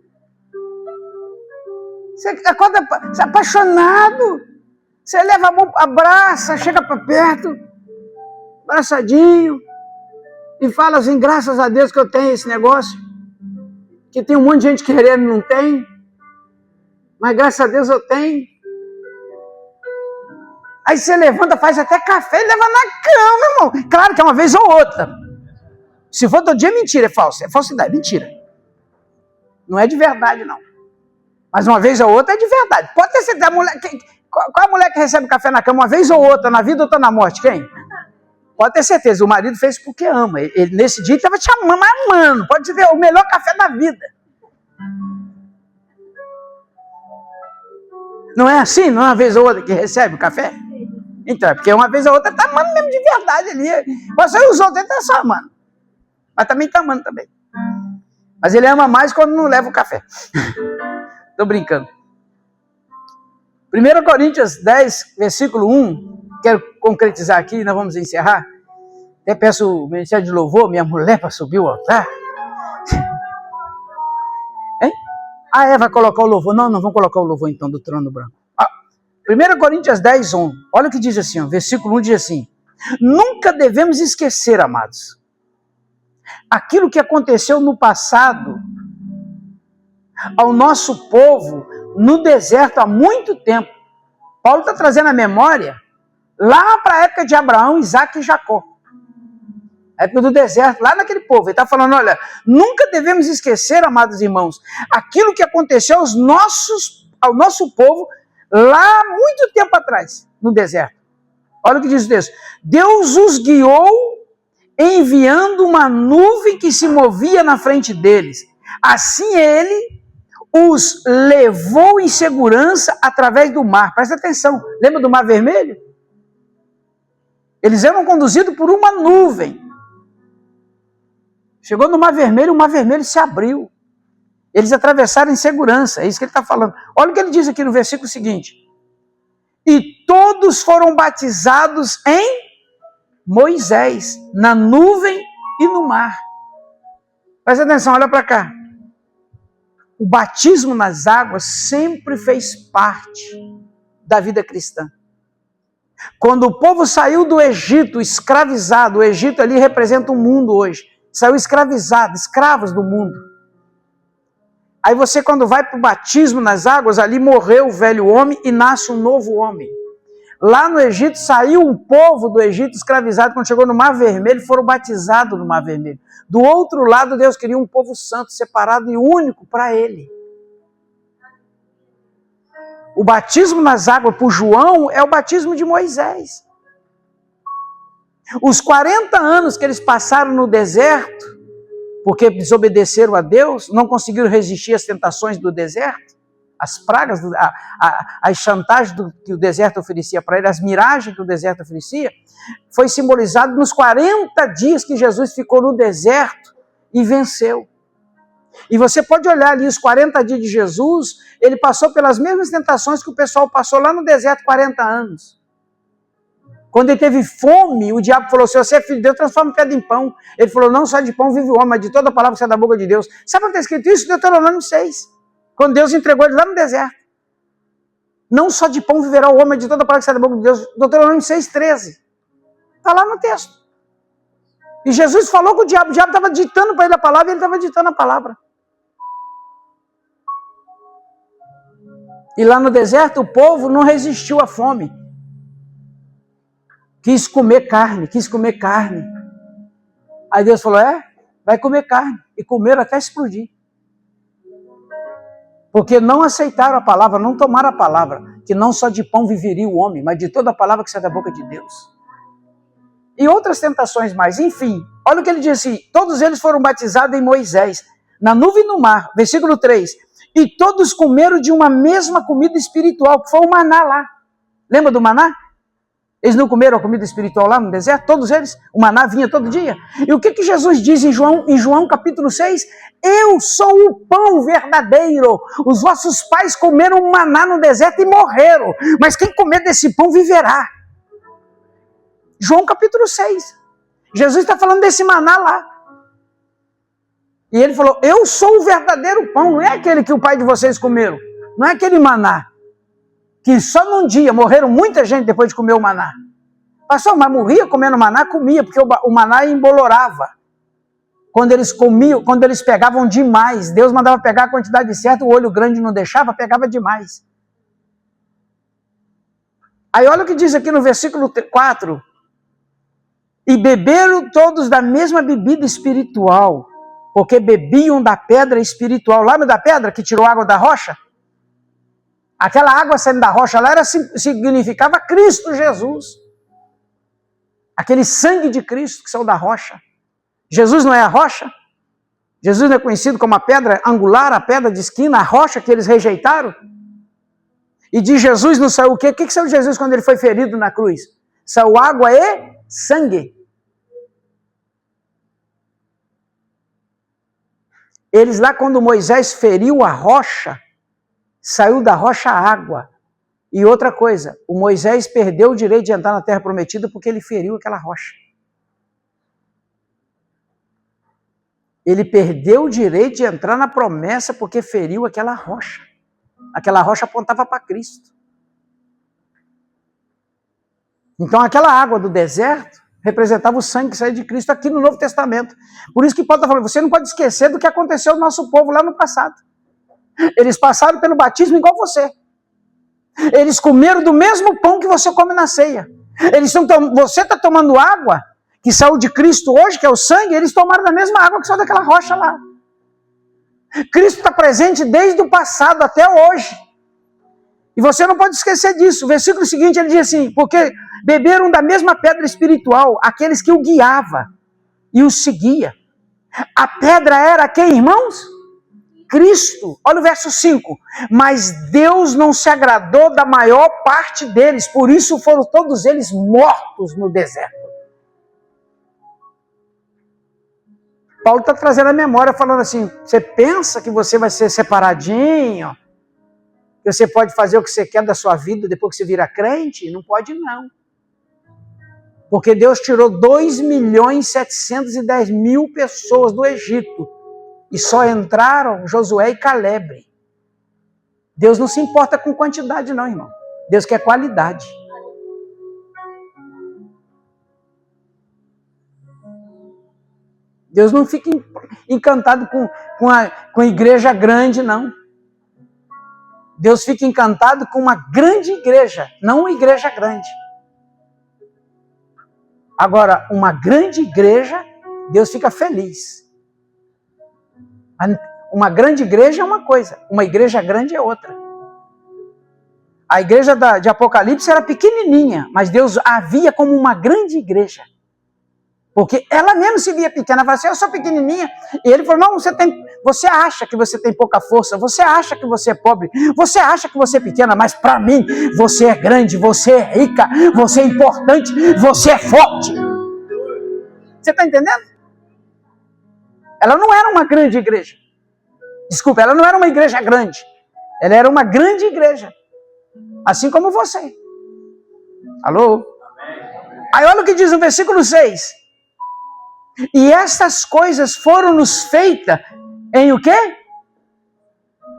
Você acorda apaixonado. Você leva a mão, abraça, chega pra perto, abraçadinho, e fala assim, graças a Deus que eu tenho esse negócio, que tem um monte de gente querendo e não tem, mas graças a Deus eu tenho. Aí você levanta, faz até café e leva na cama, irmão. Claro que é uma vez ou outra. Se for todo dia, é mentira, é falso. É falsidade, mentira. Não é de verdade, não. Mas uma vez ou outra é de verdade. Pode ter certeza, qual a mulher que recebe café na cama uma vez ou outra, na vida ou tá na morte? Quem? Pode ter certeza, o marido fez porque ama. Ele nesse dia estava te amando. Pode ter o melhor café da vida. Não é assim? Não é uma vez ou outra que recebe o café? Então, é porque uma vez ou outra está amando mesmo de verdade ali. Você e os outros, ele está só amando. Mas também está amando também. Mas ele ama mais quando não leva o café. Estou brincando. 1 Coríntios 10, versículo 1. Quero concretizar aqui e nós vamos encerrar. Até peço o ministério de louvor, minha mulher, para subir o altar. Hein? Vai colocar o louvor. Não vamos colocar o louvor então do trono branco. 1 Coríntios 10, 1. Olha o que diz assim, versículo 1 diz assim. Nunca devemos esquecer, amados, aquilo que aconteceu no passado ao nosso povo no deserto há muito tempo. Paulo está trazendo a memória lá para a época de Abraão, Isaac e Jacó. A época do deserto, lá naquele povo. Ele está falando, olha, nunca devemos esquecer, amados irmãos, aquilo que aconteceu ao nosso povo lá muito tempo atrás, no deserto. Olha o que diz o texto. Deus os guiou enviando uma nuvem que se movia na frente deles. Assim ele os levou em segurança através do mar. Presta atenção, lembra do Mar Vermelho? Eles eram conduzidos por uma nuvem. Chegou no Mar Vermelho, o Mar Vermelho se abriu. Eles atravessaram em segurança, é isso que ele está falando. Olha o que ele diz aqui no versículo seguinte. E todos foram batizados em Moisés, na nuvem e no mar. Presta atenção, olha para cá. O batismo nas águas sempre fez parte da vida cristã. Quando o povo saiu do Egito escravizado, o Egito ali representa o mundo hoje, saiu escravizado, escravos do mundo. Aí você, quando vai para o batismo nas águas, ali morreu o velho homem e nasce um novo homem. Lá no Egito, saiu um povo do Egito escravizado, quando chegou no Mar Vermelho, foram batizados no Mar Vermelho. Do outro lado, Deus queria um povo santo, separado e único para ele. O batismo nas águas por João é o batismo de Moisés. Os 40 anos que eles passaram no deserto, porque desobedeceram a Deus, não conseguiram resistir às tentações do deserto, as pragas, as chantagens que o deserto oferecia para ele, as miragens que o deserto oferecia, foi simbolizado nos 40 dias que Jesus ficou no deserto e venceu. E você pode olhar ali os 40 dias de Jesus, ele passou pelas mesmas tentações que o pessoal passou lá no deserto 40 anos. Quando ele teve fome, o diabo falou, se você é filho de Deus, transforma pedra em pão. Ele falou, não só de pão vive o homem, mas de toda a palavra que sai da boca de Deus. Sabe onde está escrito isso? Deuteronômio 6. Quando Deus entregou ele lá no deserto. Não só de pão viverá o homem, mas de toda a palavra que sai da boca de Deus. Deuteronômio 6, 13. Está lá no texto. E Jesus falou com o diabo estava ditando para ele a palavra e ele estava ditando a palavra. E lá no deserto o povo não resistiu à fome. Quis comer carne. Aí Deus falou, vai comer carne. E comeram até explodir. Porque não aceitaram a palavra, não tomaram a palavra. Que não só de pão viveria o homem, mas de toda a palavra que sai da boca de Deus. E outras tentações mais. Enfim, olha o que ele diz assim. Todos eles foram batizados em Moisés, na nuvem e no mar. Versículo 3. E todos comeram de uma mesma comida espiritual, que foi o maná lá. Lembra do maná? Eles não comeram a comida espiritual lá no deserto? Todos eles? O maná vinha todo dia. E o que Jesus diz em João capítulo 6? Eu sou o pão verdadeiro. Os vossos pais comeram maná no deserto e morreram. Mas quem comer desse pão viverá. João capítulo 6. Jesus está falando desse maná lá. E ele falou, eu sou o verdadeiro pão. Não é aquele que o pai de vocês comeram. Não é aquele maná. Que só num dia morreram muita gente depois de comer o maná. Pastor, mas morria comendo maná? Comia, porque o maná embolorava. Quando eles comiam, quando eles pegavam demais, Deus mandava pegar a quantidade certa, o olho grande não deixava, pegava demais. Aí olha o que diz aqui no versículo 4. E beberam todos da mesma bebida espiritual, porque bebiam da pedra espiritual. Lembra da pedra que tirou água da rocha? Aquela água saindo da rocha lá significava Cristo Jesus. Aquele sangue de Cristo que saiu da rocha. Jesus não é a rocha? Jesus não é conhecido como a pedra angular, a pedra de esquina, a rocha que eles rejeitaram? E de Jesus não saiu o quê? O que saiu de Jesus quando ele foi ferido na cruz? Saiu água e sangue. Eles lá, quando Moisés feriu a rocha, saiu da rocha água. E outra coisa, o Moisés perdeu o direito de entrar na terra prometida porque ele feriu aquela rocha. Ele perdeu o direito de entrar na promessa porque feriu aquela rocha. Aquela rocha apontava para Cristo. Então aquela água do deserto representava o sangue que saiu de Cristo aqui no Novo Testamento. Por isso que Paulo está falando, você não pode esquecer do que aconteceu no nosso povo lá no passado. Eles passaram pelo batismo igual você. Eles comeram do mesmo pão que você come na ceia. Você está tomando água que saiu de Cristo hoje, que é o sangue, eles tomaram da mesma água que saiu daquela rocha lá. Cristo está presente desde o passado até hoje. E você não pode esquecer disso. O versículo seguinte ele diz assim, porque beberam da mesma pedra espiritual, aqueles que o guiava e o seguia. A pedra era quem, irmãos? Cristo. Olha o verso 5. Mas Deus não se agradou da maior parte deles, por isso foram todos eles mortos no deserto. Paulo está trazendo a memória, falando assim, você pensa que você vai ser separadinho, que você pode fazer o que você quer da sua vida depois que você vira crente? Não pode não. Porque Deus tirou 2.710.000 pessoas do Egito. E só entraram Josué e Caleb. Deus não se importa com quantidade não, irmão. Deus quer qualidade. Deus não fica encantado com a igreja grande, não. Deus fica encantado com uma grande igreja, não uma igreja grande. Agora, uma grande igreja, Deus fica feliz. Uma grande igreja é uma coisa, uma igreja grande é outra. A igreja de Apocalipse era pequenininha, mas Deus a via como uma grande igreja. Porque ela mesmo se via pequena, ela falava assim, eu sou pequenininha. E ele falou, não, você acha que você tem pouca força, você acha que você é pobre, você acha que você é pequena, mas para mim, você é grande, você é rica, você é importante, você é forte. Você está entendendo? Ela não era uma grande igreja. Desculpa, ela não era uma igreja grande. Ela era uma grande igreja. Assim como você. Alô? Aí olha o que diz no versículo 6. E estas coisas foram-nos feitas em o quê?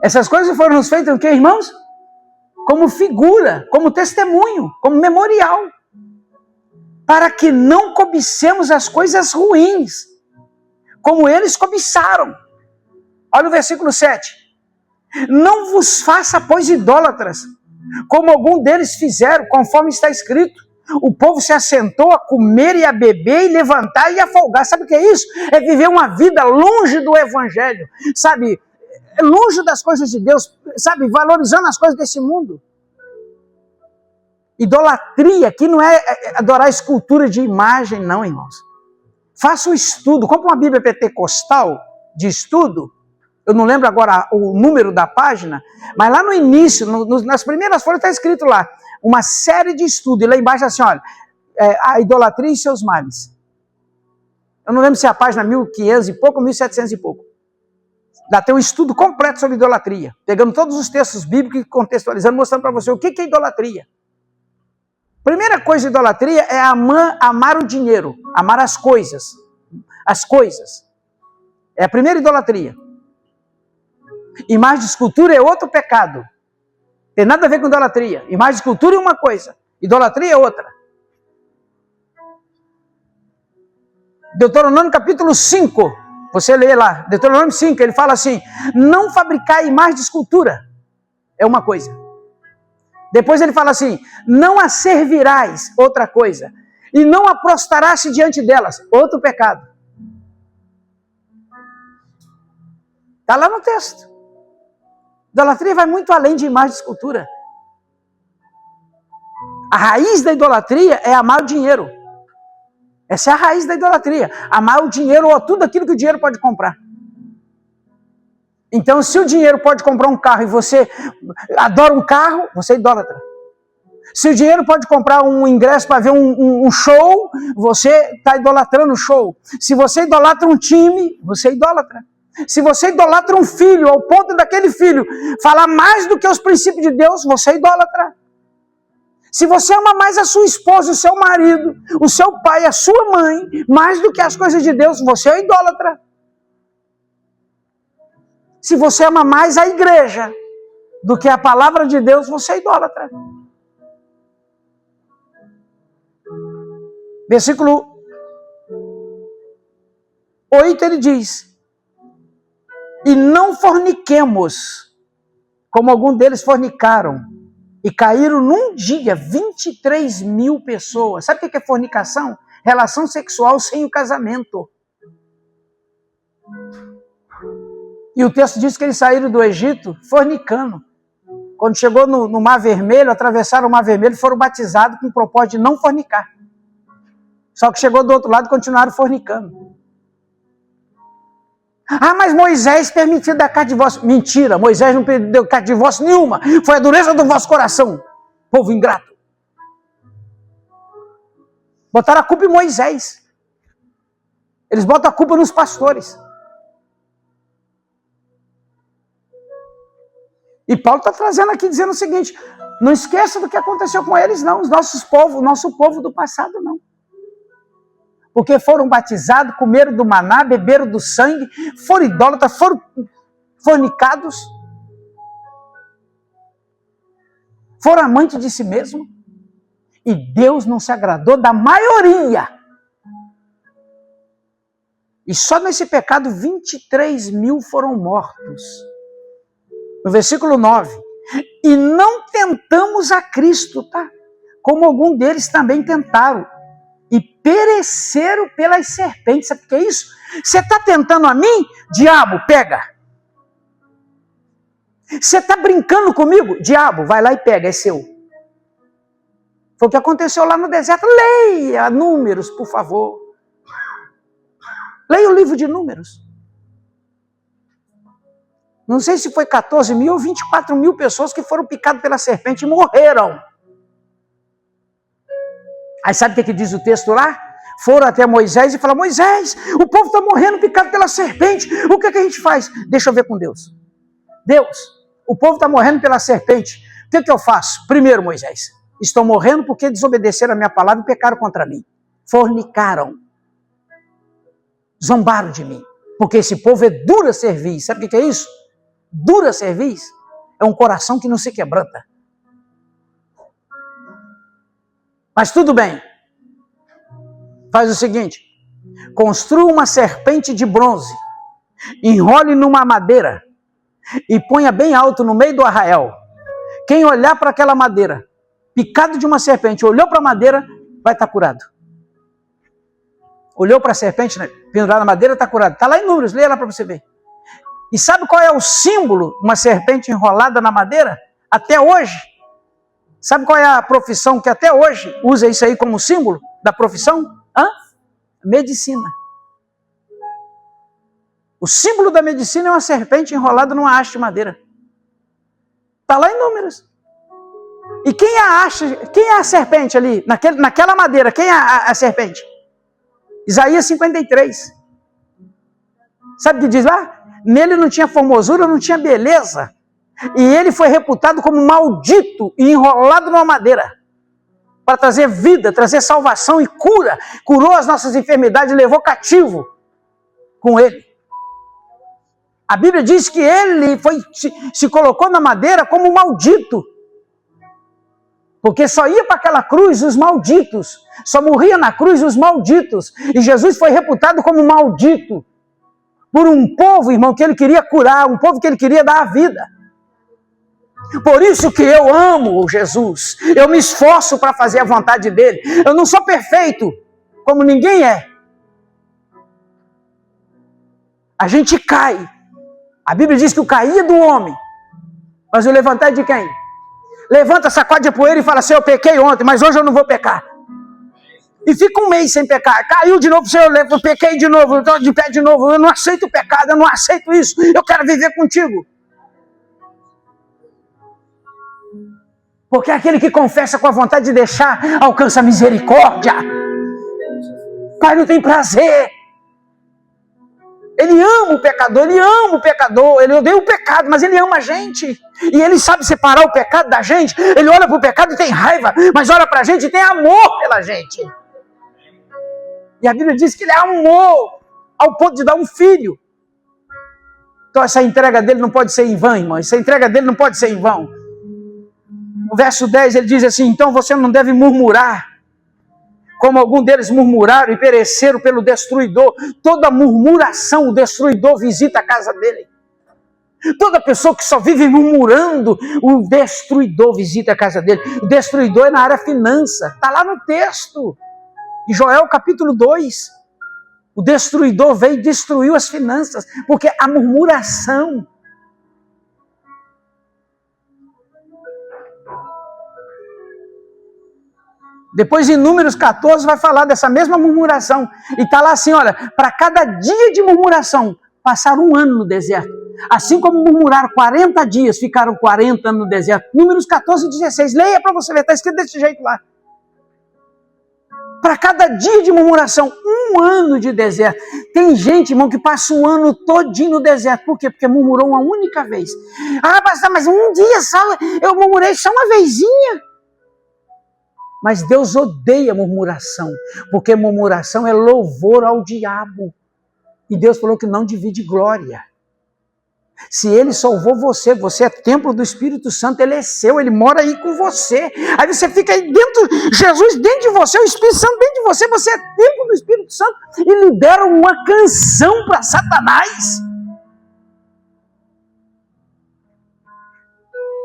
Essas coisas foram nos feitas em o quê, irmãos? Como figura, como testemunho, como memorial. para que não cobicemos as coisas ruins, como eles cobiçaram. Olha o versículo 7. Não vos faça, pois, idólatras, como algum deles fizeram, conforme está escrito. O povo se assentou a comer e a beber e levantar e a folgar. Sabe o que é isso? É viver uma vida longe do evangelho, sabe? Longe das coisas de Deus, sabe? Valorizando as coisas desse mundo. Idolatria aqui não é adorar escultura de imagem, não, irmãos. Faça um estudo, compre uma Bíblia pentecostal de estudo. Eu não lembro agora o número da página, mas lá no início, nas primeiras folhas está escrito lá, uma série de estudos, e lá embaixo assim, olha, a idolatria e seus males. Eu não lembro se é a página 1500 e pouco, 1700 e pouco. Dá até um estudo completo sobre idolatria, pegando todos os textos bíblicos e contextualizando, mostrando para você o que é idolatria. Primeira coisa de idolatria é amar o dinheiro, amar as coisas. As coisas. É a primeira idolatria. Imagem de escultura é outro pecado. Tem nada a ver com idolatria. Imagem de escultura é uma coisa, idolatria é outra. Deuteronômio capítulo 5, você lê lá, Deuteronômio 5, ele fala assim, não fabricar imagem de escultura é uma coisa. Depois ele fala assim, não a servirás, outra coisa. E não a prostrarás diante delas, outro pecado. Está lá no texto. Idolatria vai muito além de imagem de escultura. A raiz da idolatria é amar o dinheiro. Essa é a raiz da idolatria. Amar o dinheiro ou tudo aquilo que o dinheiro pode comprar. Então, se o dinheiro pode comprar um carro e você adora um carro, você é idólatra. Se o dinheiro pode comprar um ingresso para ver um show, você está idolatrando o show. Se você idolatra um time, você é idólatra. Se você idolatra um filho, ao ponto daquele filho falar mais do que os princípios de Deus, você é idólatra. Se você ama mais a sua esposa, o seu marido, o seu pai, a sua mãe, mais do que as coisas de Deus, você é idólatra. Se você ama mais a igreja do que a palavra de Deus, você é idólatra. Versículo 8 ele diz, e não forniquemos, como algum deles fornicaram, e caíram num dia 23 mil pessoas. Sabe o que é fornicação? Relação sexual sem o casamento. E o texto diz que eles saíram do Egito fornicando. Quando chegou no Mar Vermelho, atravessaram o Mar Vermelho e foram batizados com o propósito de não fornicar. Só que chegou do outro lado e continuaram fornicando. Ah, mas Moisés permitiu dar carta de divórcio. Mentira, Moisés não deu carta de divórcio nenhuma. Foi a dureza do vosso coração, povo ingrato. Botaram a culpa em Moisés. Eles botam a culpa nos pastores. E Paulo está trazendo aqui, dizendo o seguinte, não esqueça do que aconteceu com eles, não, o nosso povo do passado, não. Porque foram batizados, comeram do maná, beberam do sangue, foram idólatras, foram fornicados, foram amantes de si mesmo, e Deus não se agradou da maioria. E só nesse pecado 23 mil foram mortos. No versículo 9, e não tentamos a Cristo, tá? Como algum deles também tentaram, e pereceram pelas serpentes. Sabe o que é isso? Você está tentando a mim? Diabo, pega. Você está brincando comigo? Diabo, vai lá e pega, é seu. Foi o que aconteceu lá no deserto. Leia Números, por favor. Leia o livro de Números. Não sei se foi 14 mil ou 24 mil pessoas que foram picadas pela serpente e morreram. Aí sabe o que diz o texto lá? Foram até Moisés e falaram, Moisés, o povo está morrendo picado pela serpente. O que a gente faz? Deixa eu ver com Deus. Deus, o povo está morrendo pela serpente. O que eu faço? Primeiro, Moisés, estão morrendo porque desobedeceram a minha palavra e pecaram contra mim. Fornicaram. Zombaram de mim. Porque esse povo é dura cerviz. Sabe o que é isso? Dura cerviz é um coração que não se quebranta. Mas tudo bem. Faz o seguinte, construa uma serpente de bronze, enrole numa madeira e ponha bem alto no meio do arraial. Quem olhar para aquela madeira, picado de uma serpente, olhou para a madeira, vai estar curado. Olhou para a serpente, né, pendurada na madeira, está curado. Está lá em Números, leia lá para você ver. E sabe qual é o símbolo? Uma serpente enrolada na madeira? Até hoje. Sabe qual é a profissão que até hoje usa isso aí como símbolo da profissão? Medicina. O símbolo da medicina é uma serpente enrolada numa haste de madeira. Está lá em Números. E quem é a haste, quem é a serpente ali? Naquela madeira, quem é a serpente? Isaías 53. Sabe o que diz lá? Nele não tinha formosura, não tinha beleza. E ele foi reputado como maldito e enrolado numa madeira. Para trazer vida, trazer salvação e cura. Curou as nossas enfermidades e levou cativo com ele. A Bíblia diz que ele se colocou na madeira como maldito. Porque só ia para aquela cruz os malditos. Só morria na cruz os malditos. E Jesus foi reputado como maldito. Por um povo, irmão, que ele queria curar. Um povo que ele queria dar a vida. Por isso que eu amo Jesus. Eu me esforço para fazer a vontade dele. Eu não sou perfeito, como ninguém é. A gente cai. A Bíblia diz que o cair é do homem. Mas o levantar é de quem? Levanta, sacode a poeira e fala assim, eu pequei ontem, mas hoje eu não vou pecar. E fica um mês sem pecar. Caiu de novo, Senhor, eu pequei de novo, eu estou de pé de novo. Eu não aceito o pecado, eu não aceito isso. Eu quero viver contigo. Porque aquele que confessa com a vontade de deixar, alcança a misericórdia. Pai não tem prazer. Ele ama o pecador, ele odeia o pecado, mas ele ama a gente. E ele sabe separar o pecado da gente. Ele olha para o pecado e tem raiva, mas olha para a gente e tem amor pela gente. E a Bíblia diz que ele amou ao ponto de dar um filho. Então essa entrega dele não pode ser em vão, irmão. Essa entrega dele não pode ser em vão. No verso 10 ele diz assim, então você não deve murmurar, como algum deles murmuraram e pereceram pelo destruidor. Toda murmuração, o destruidor visita a casa dele. Toda pessoa que só vive murmurando, o destruidor visita a casa dele. O destruidor é na área finança, está lá no texto. Em Joel capítulo 2. O destruidor veio e destruiu as finanças, porque a murmuração. Depois em Números 14 vai falar dessa mesma murmuração. E está lá assim, olha, para cada dia de murmuração, passaram 1 ano no deserto. Assim como murmuraram 40 dias, ficaram 40 anos no deserto. Números 14 e 16, leia para você ver, está escrito desse jeito lá. Para cada dia de murmuração, 1 ano de deserto. Tem gente, irmão, que passa o ano todinho no deserto. Por quê? Porque murmurou uma única vez. Ah, pastor, mas um dia só, eu murmurei só uma vezinha. Mas Deus odeia murmuração, porque murmuração é louvor ao diabo. E Deus falou que não divide glória. Se ele salvou você, você é templo do Espírito Santo, ele é seu, ele mora aí com você. Aí você fica aí dentro, Jesus dentro de você, o Espírito Santo dentro de você, você é templo do Espírito Santo e libera uma canção para Satanás.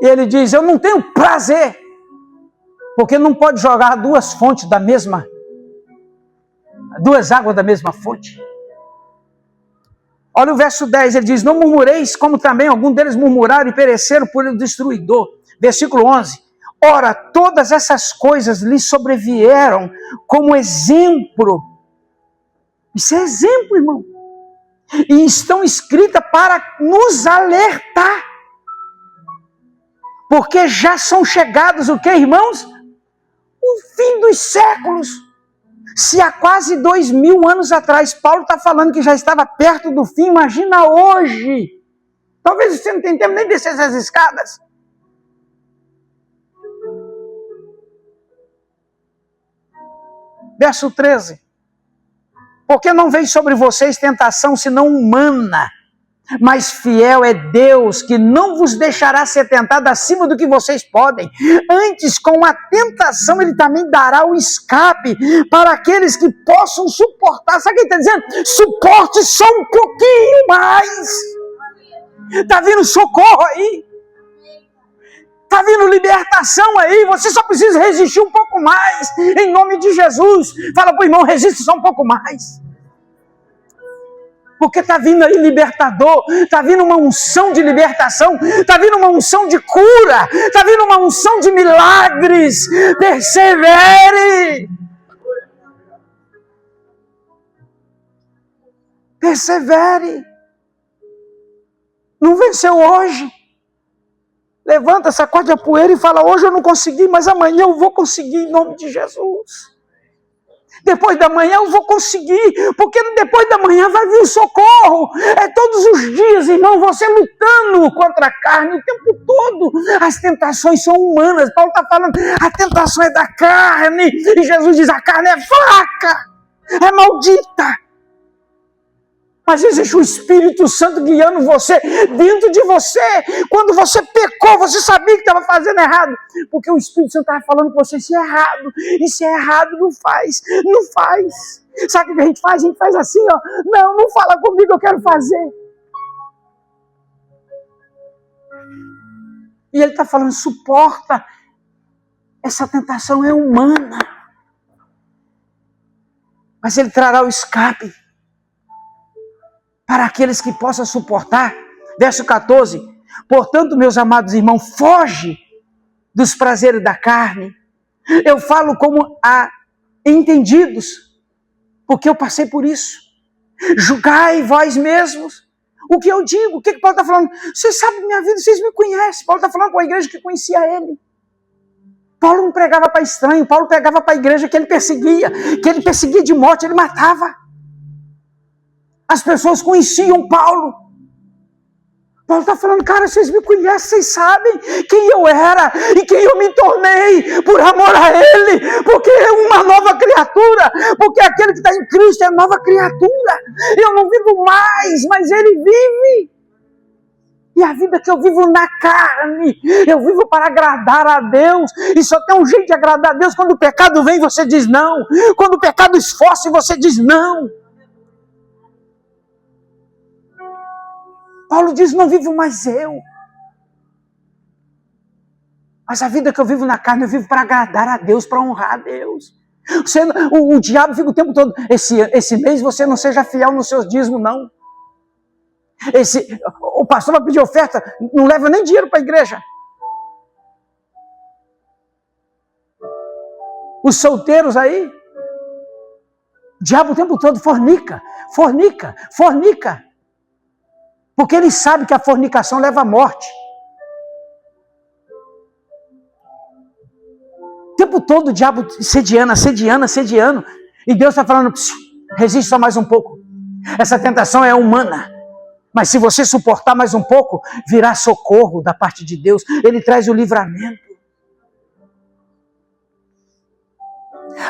E ele diz, eu não tenho prazer. Porque não pode jogar duas águas da mesma fonte. Olha o verso 10, ele diz, não murmureis como também algum deles murmuraram e pereceram por ele destruidor. Versículo 11, ora, todas essas coisas lhe sobrevieram como exemplo. Isso é exemplo, irmão. E estão escritas para nos alertar. Porque já são chegados o que, irmãos? O fim dos séculos. Se há quase 2000 anos atrás Paulo está falando que já estava perto do fim, imagina hoje. Talvez você não tenha tempo nem de descer essas escadas. Verso 13. Porque não veio sobre vocês tentação senão humana, Mas fiel é Deus, que não vos deixará ser tentado acima do que vocês podem. Antes, com a tentação, Ele também dará o escape para aqueles que possam suportar. Sabe o que Ele está dizendo? Suporte só um pouquinho mais. Está vindo socorro aí. Está vindo libertação aí. Você só precisa resistir um pouco mais. Em nome de Jesus. Fala para o irmão, resiste só um pouco mais. Porque está vindo aí libertador, está vindo uma unção de libertação, está vindo uma unção de cura, está vindo uma unção de milagres. Persevere! Persevere! Não venceu hoje? Levanta, sacode a poeira e fala, hoje eu não consegui, mas amanhã eu vou conseguir em nome de Jesus. Depois da manhã eu vou conseguir, porque depois da manhã vai vir o socorro. É todos os dias, irmão, você lutando contra a carne o tempo todo. As tentações são humanas. Paulo está falando, a tentação é da carne. E Jesus diz, a carne é fraca, é maldita. Mas existe o Espírito Santo guiando você, dentro de você. Quando você pecou, você sabia que estava fazendo errado. Porque o Espírito Santo estava falando com você, isso é errado. Isso é errado, não faz. Não faz. Sabe o que a gente faz? A gente faz assim, ó. Não fala comigo, eu quero fazer. E ele está falando, suporta. Essa tentação é humana. Mas ele trará o escape para aqueles que possam suportar. Verso 14. Portanto, meus amados irmãos, foge dos prazeres da carne. Eu falo como a entendidos, porque eu passei por isso. Julgai vós mesmos o que eu digo. O que Paulo está falando? Vocês sabem minha vida, vocês me conhecem. Paulo está falando para a igreja que conhecia ele. Paulo não pregava para estranho, Paulo pregava para a igreja que ele perseguia de morte, ele matava. As pessoas conheciam Paulo. Paulo está falando, cara, vocês me conhecem, vocês sabem quem eu era e quem eu me tornei por amor a Ele, porque é uma nova criatura, porque aquele que está em Cristo é nova criatura. Eu não vivo mais, mas Ele vive. E a vida que eu vivo na carne, eu vivo para agradar a Deus. E só tem um jeito de agradar a Deus: quando o pecado vem, você diz não. Quando o pecado esforça, você diz não. Paulo diz, não vivo mais eu. Mas a vida que eu vivo na carne, eu vivo para agradar a Deus, para honrar a Deus. O diabo fica o tempo todo, esse mês você não seja fiel nos seus dízimos, não. O pastor vai pedir oferta, não leva nem dinheiro para a igreja. Os solteiros aí, o diabo o tempo todo fornica. Porque ele sabe que a fornicação leva à morte. O tempo todo o diabo assediando. E Deus está falando, resiste só mais um pouco. Essa tentação é humana. Mas se você suportar mais um pouco, virá socorro da parte de Deus. Ele traz o livramento.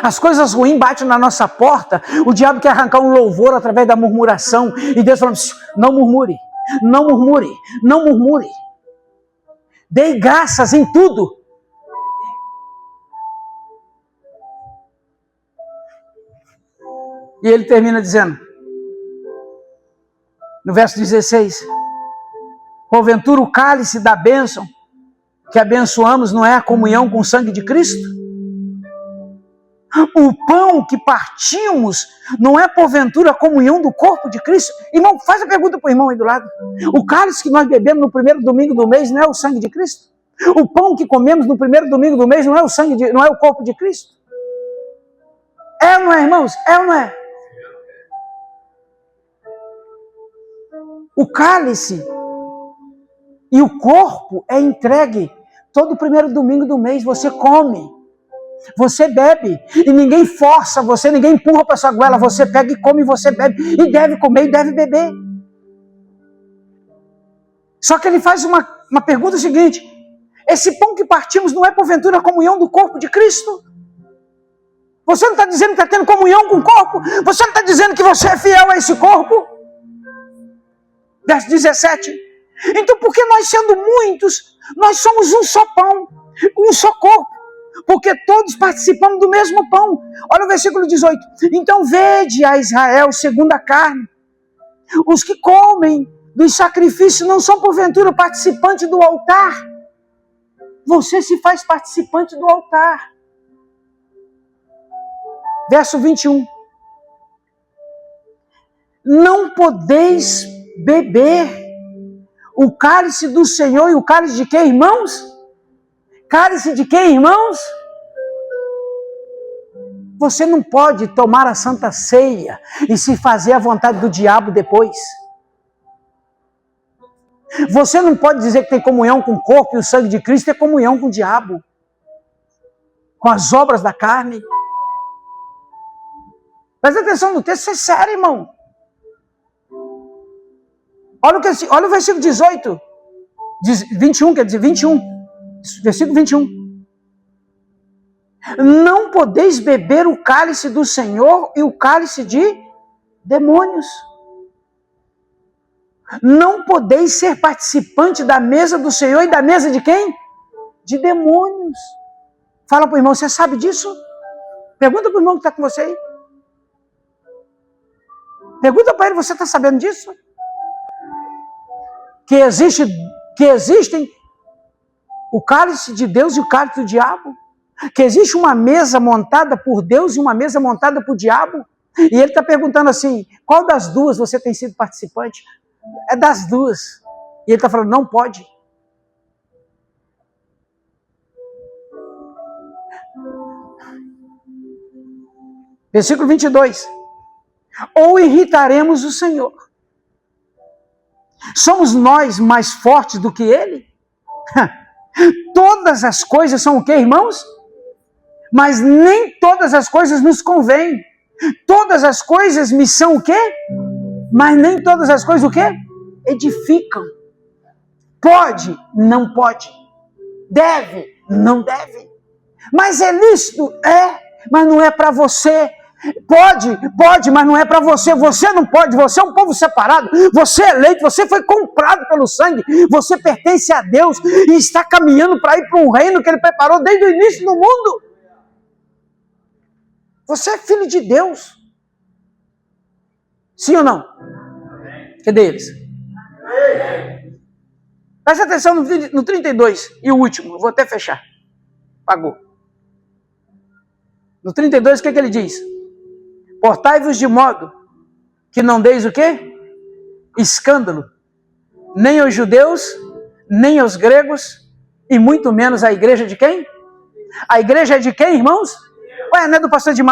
As coisas ruins batem na nossa porta. O diabo quer arrancar um louvor através da murmuração. E Deus falando, não murmure. Não murmure. Dei graças em tudo. E ele termina dizendo, no verso 16, porventura o cálice da bênção que abençoamos não é a comunhão com o sangue de Cristo? O pão que partimos não é porventura a comunhão do corpo de Cristo? Irmão, faz a pergunta para o irmão aí do lado. O cálice que nós bebemos no primeiro domingo do mês não é o sangue de Cristo? O pão que comemos no primeiro domingo do mês não é não é o corpo de Cristo? É ou não é, irmãos? É ou não é? O cálice e o corpo é entregue todo primeiro domingo do mês. Você come. Você bebe, e ninguém força você, ninguém empurra para sua goela, você pega e come e você bebe, e deve comer e deve beber. Só que ele faz uma pergunta seguinte, esse pão que partimos não é porventura a comunhão do corpo de Cristo? Você não está dizendo que está tendo comunhão com o corpo? Você não está dizendo que você é fiel a esse corpo? Verso 17. Então, porque nós sendo muitos, nós somos um só pão, um só corpo, porque todos participamos do mesmo pão. Olha o versículo 18. Então vede a Israel segundo a carne. Os que comem dos sacrifícios não são porventura participantes do altar. Você se faz participante do altar. Verso 21. Não podeis beber o cálice do Senhor. E o cálice de quê, irmãos? Cálice de quê, irmãos? Você não pode tomar a Santa Ceia e se fazer a vontade do diabo depois. Você não pode dizer que tem comunhão com o corpo e o sangue de Cristo, é comunhão com o diabo, com as obras da carne. Presta atenção no texto, isso é sério, irmão. Olha o versículo 18, 21, quer dizer, 21, versículo 21. Não podeis beber o cálice do Senhor e o cálice de demônios. Não podeis ser participante da mesa do Senhor e da mesa de quem? De demônios. Fala para o irmão, você sabe disso? Pergunta para o irmão que está com você aí. Pergunta para ele, você está sabendo disso? Que existem o cálice de Deus e o cálice do diabo? Que existe uma mesa montada por Deus e uma mesa montada por diabo? E ele está perguntando assim, qual das duas você tem sido participante? É das duas. E ele está falando, não pode. Versículo 22. Ou irritaremos o Senhor? Somos nós mais fortes do que Ele? Todas as coisas são o quê, irmãos? Mas nem todas as coisas nos convêm. Todas as coisas me são o quê? Mas nem todas as coisas o quê? Edificam. Pode? Não pode. Deve? Não deve. Mas é lícito? É, mas não é para você. Pode, mas não é para você. Você não pode, você é um povo separado. Você é eleito, você foi comprado pelo sangue. Você pertence a Deus e está caminhando para ir para um reino que Ele preparou desde o início do mundo. Você é filho de Deus. Sim ou não? Cadê eles? Presta atenção no 32 e o último, eu vou até fechar. Pagou. No 32, o que ele diz? Portai-vos de modo que não deis o quê? Escândalo. Nem aos judeus, nem aos gregos, e muito menos a igreja de quem? A igreja é de quem, irmãos? Ué, não é do pastor de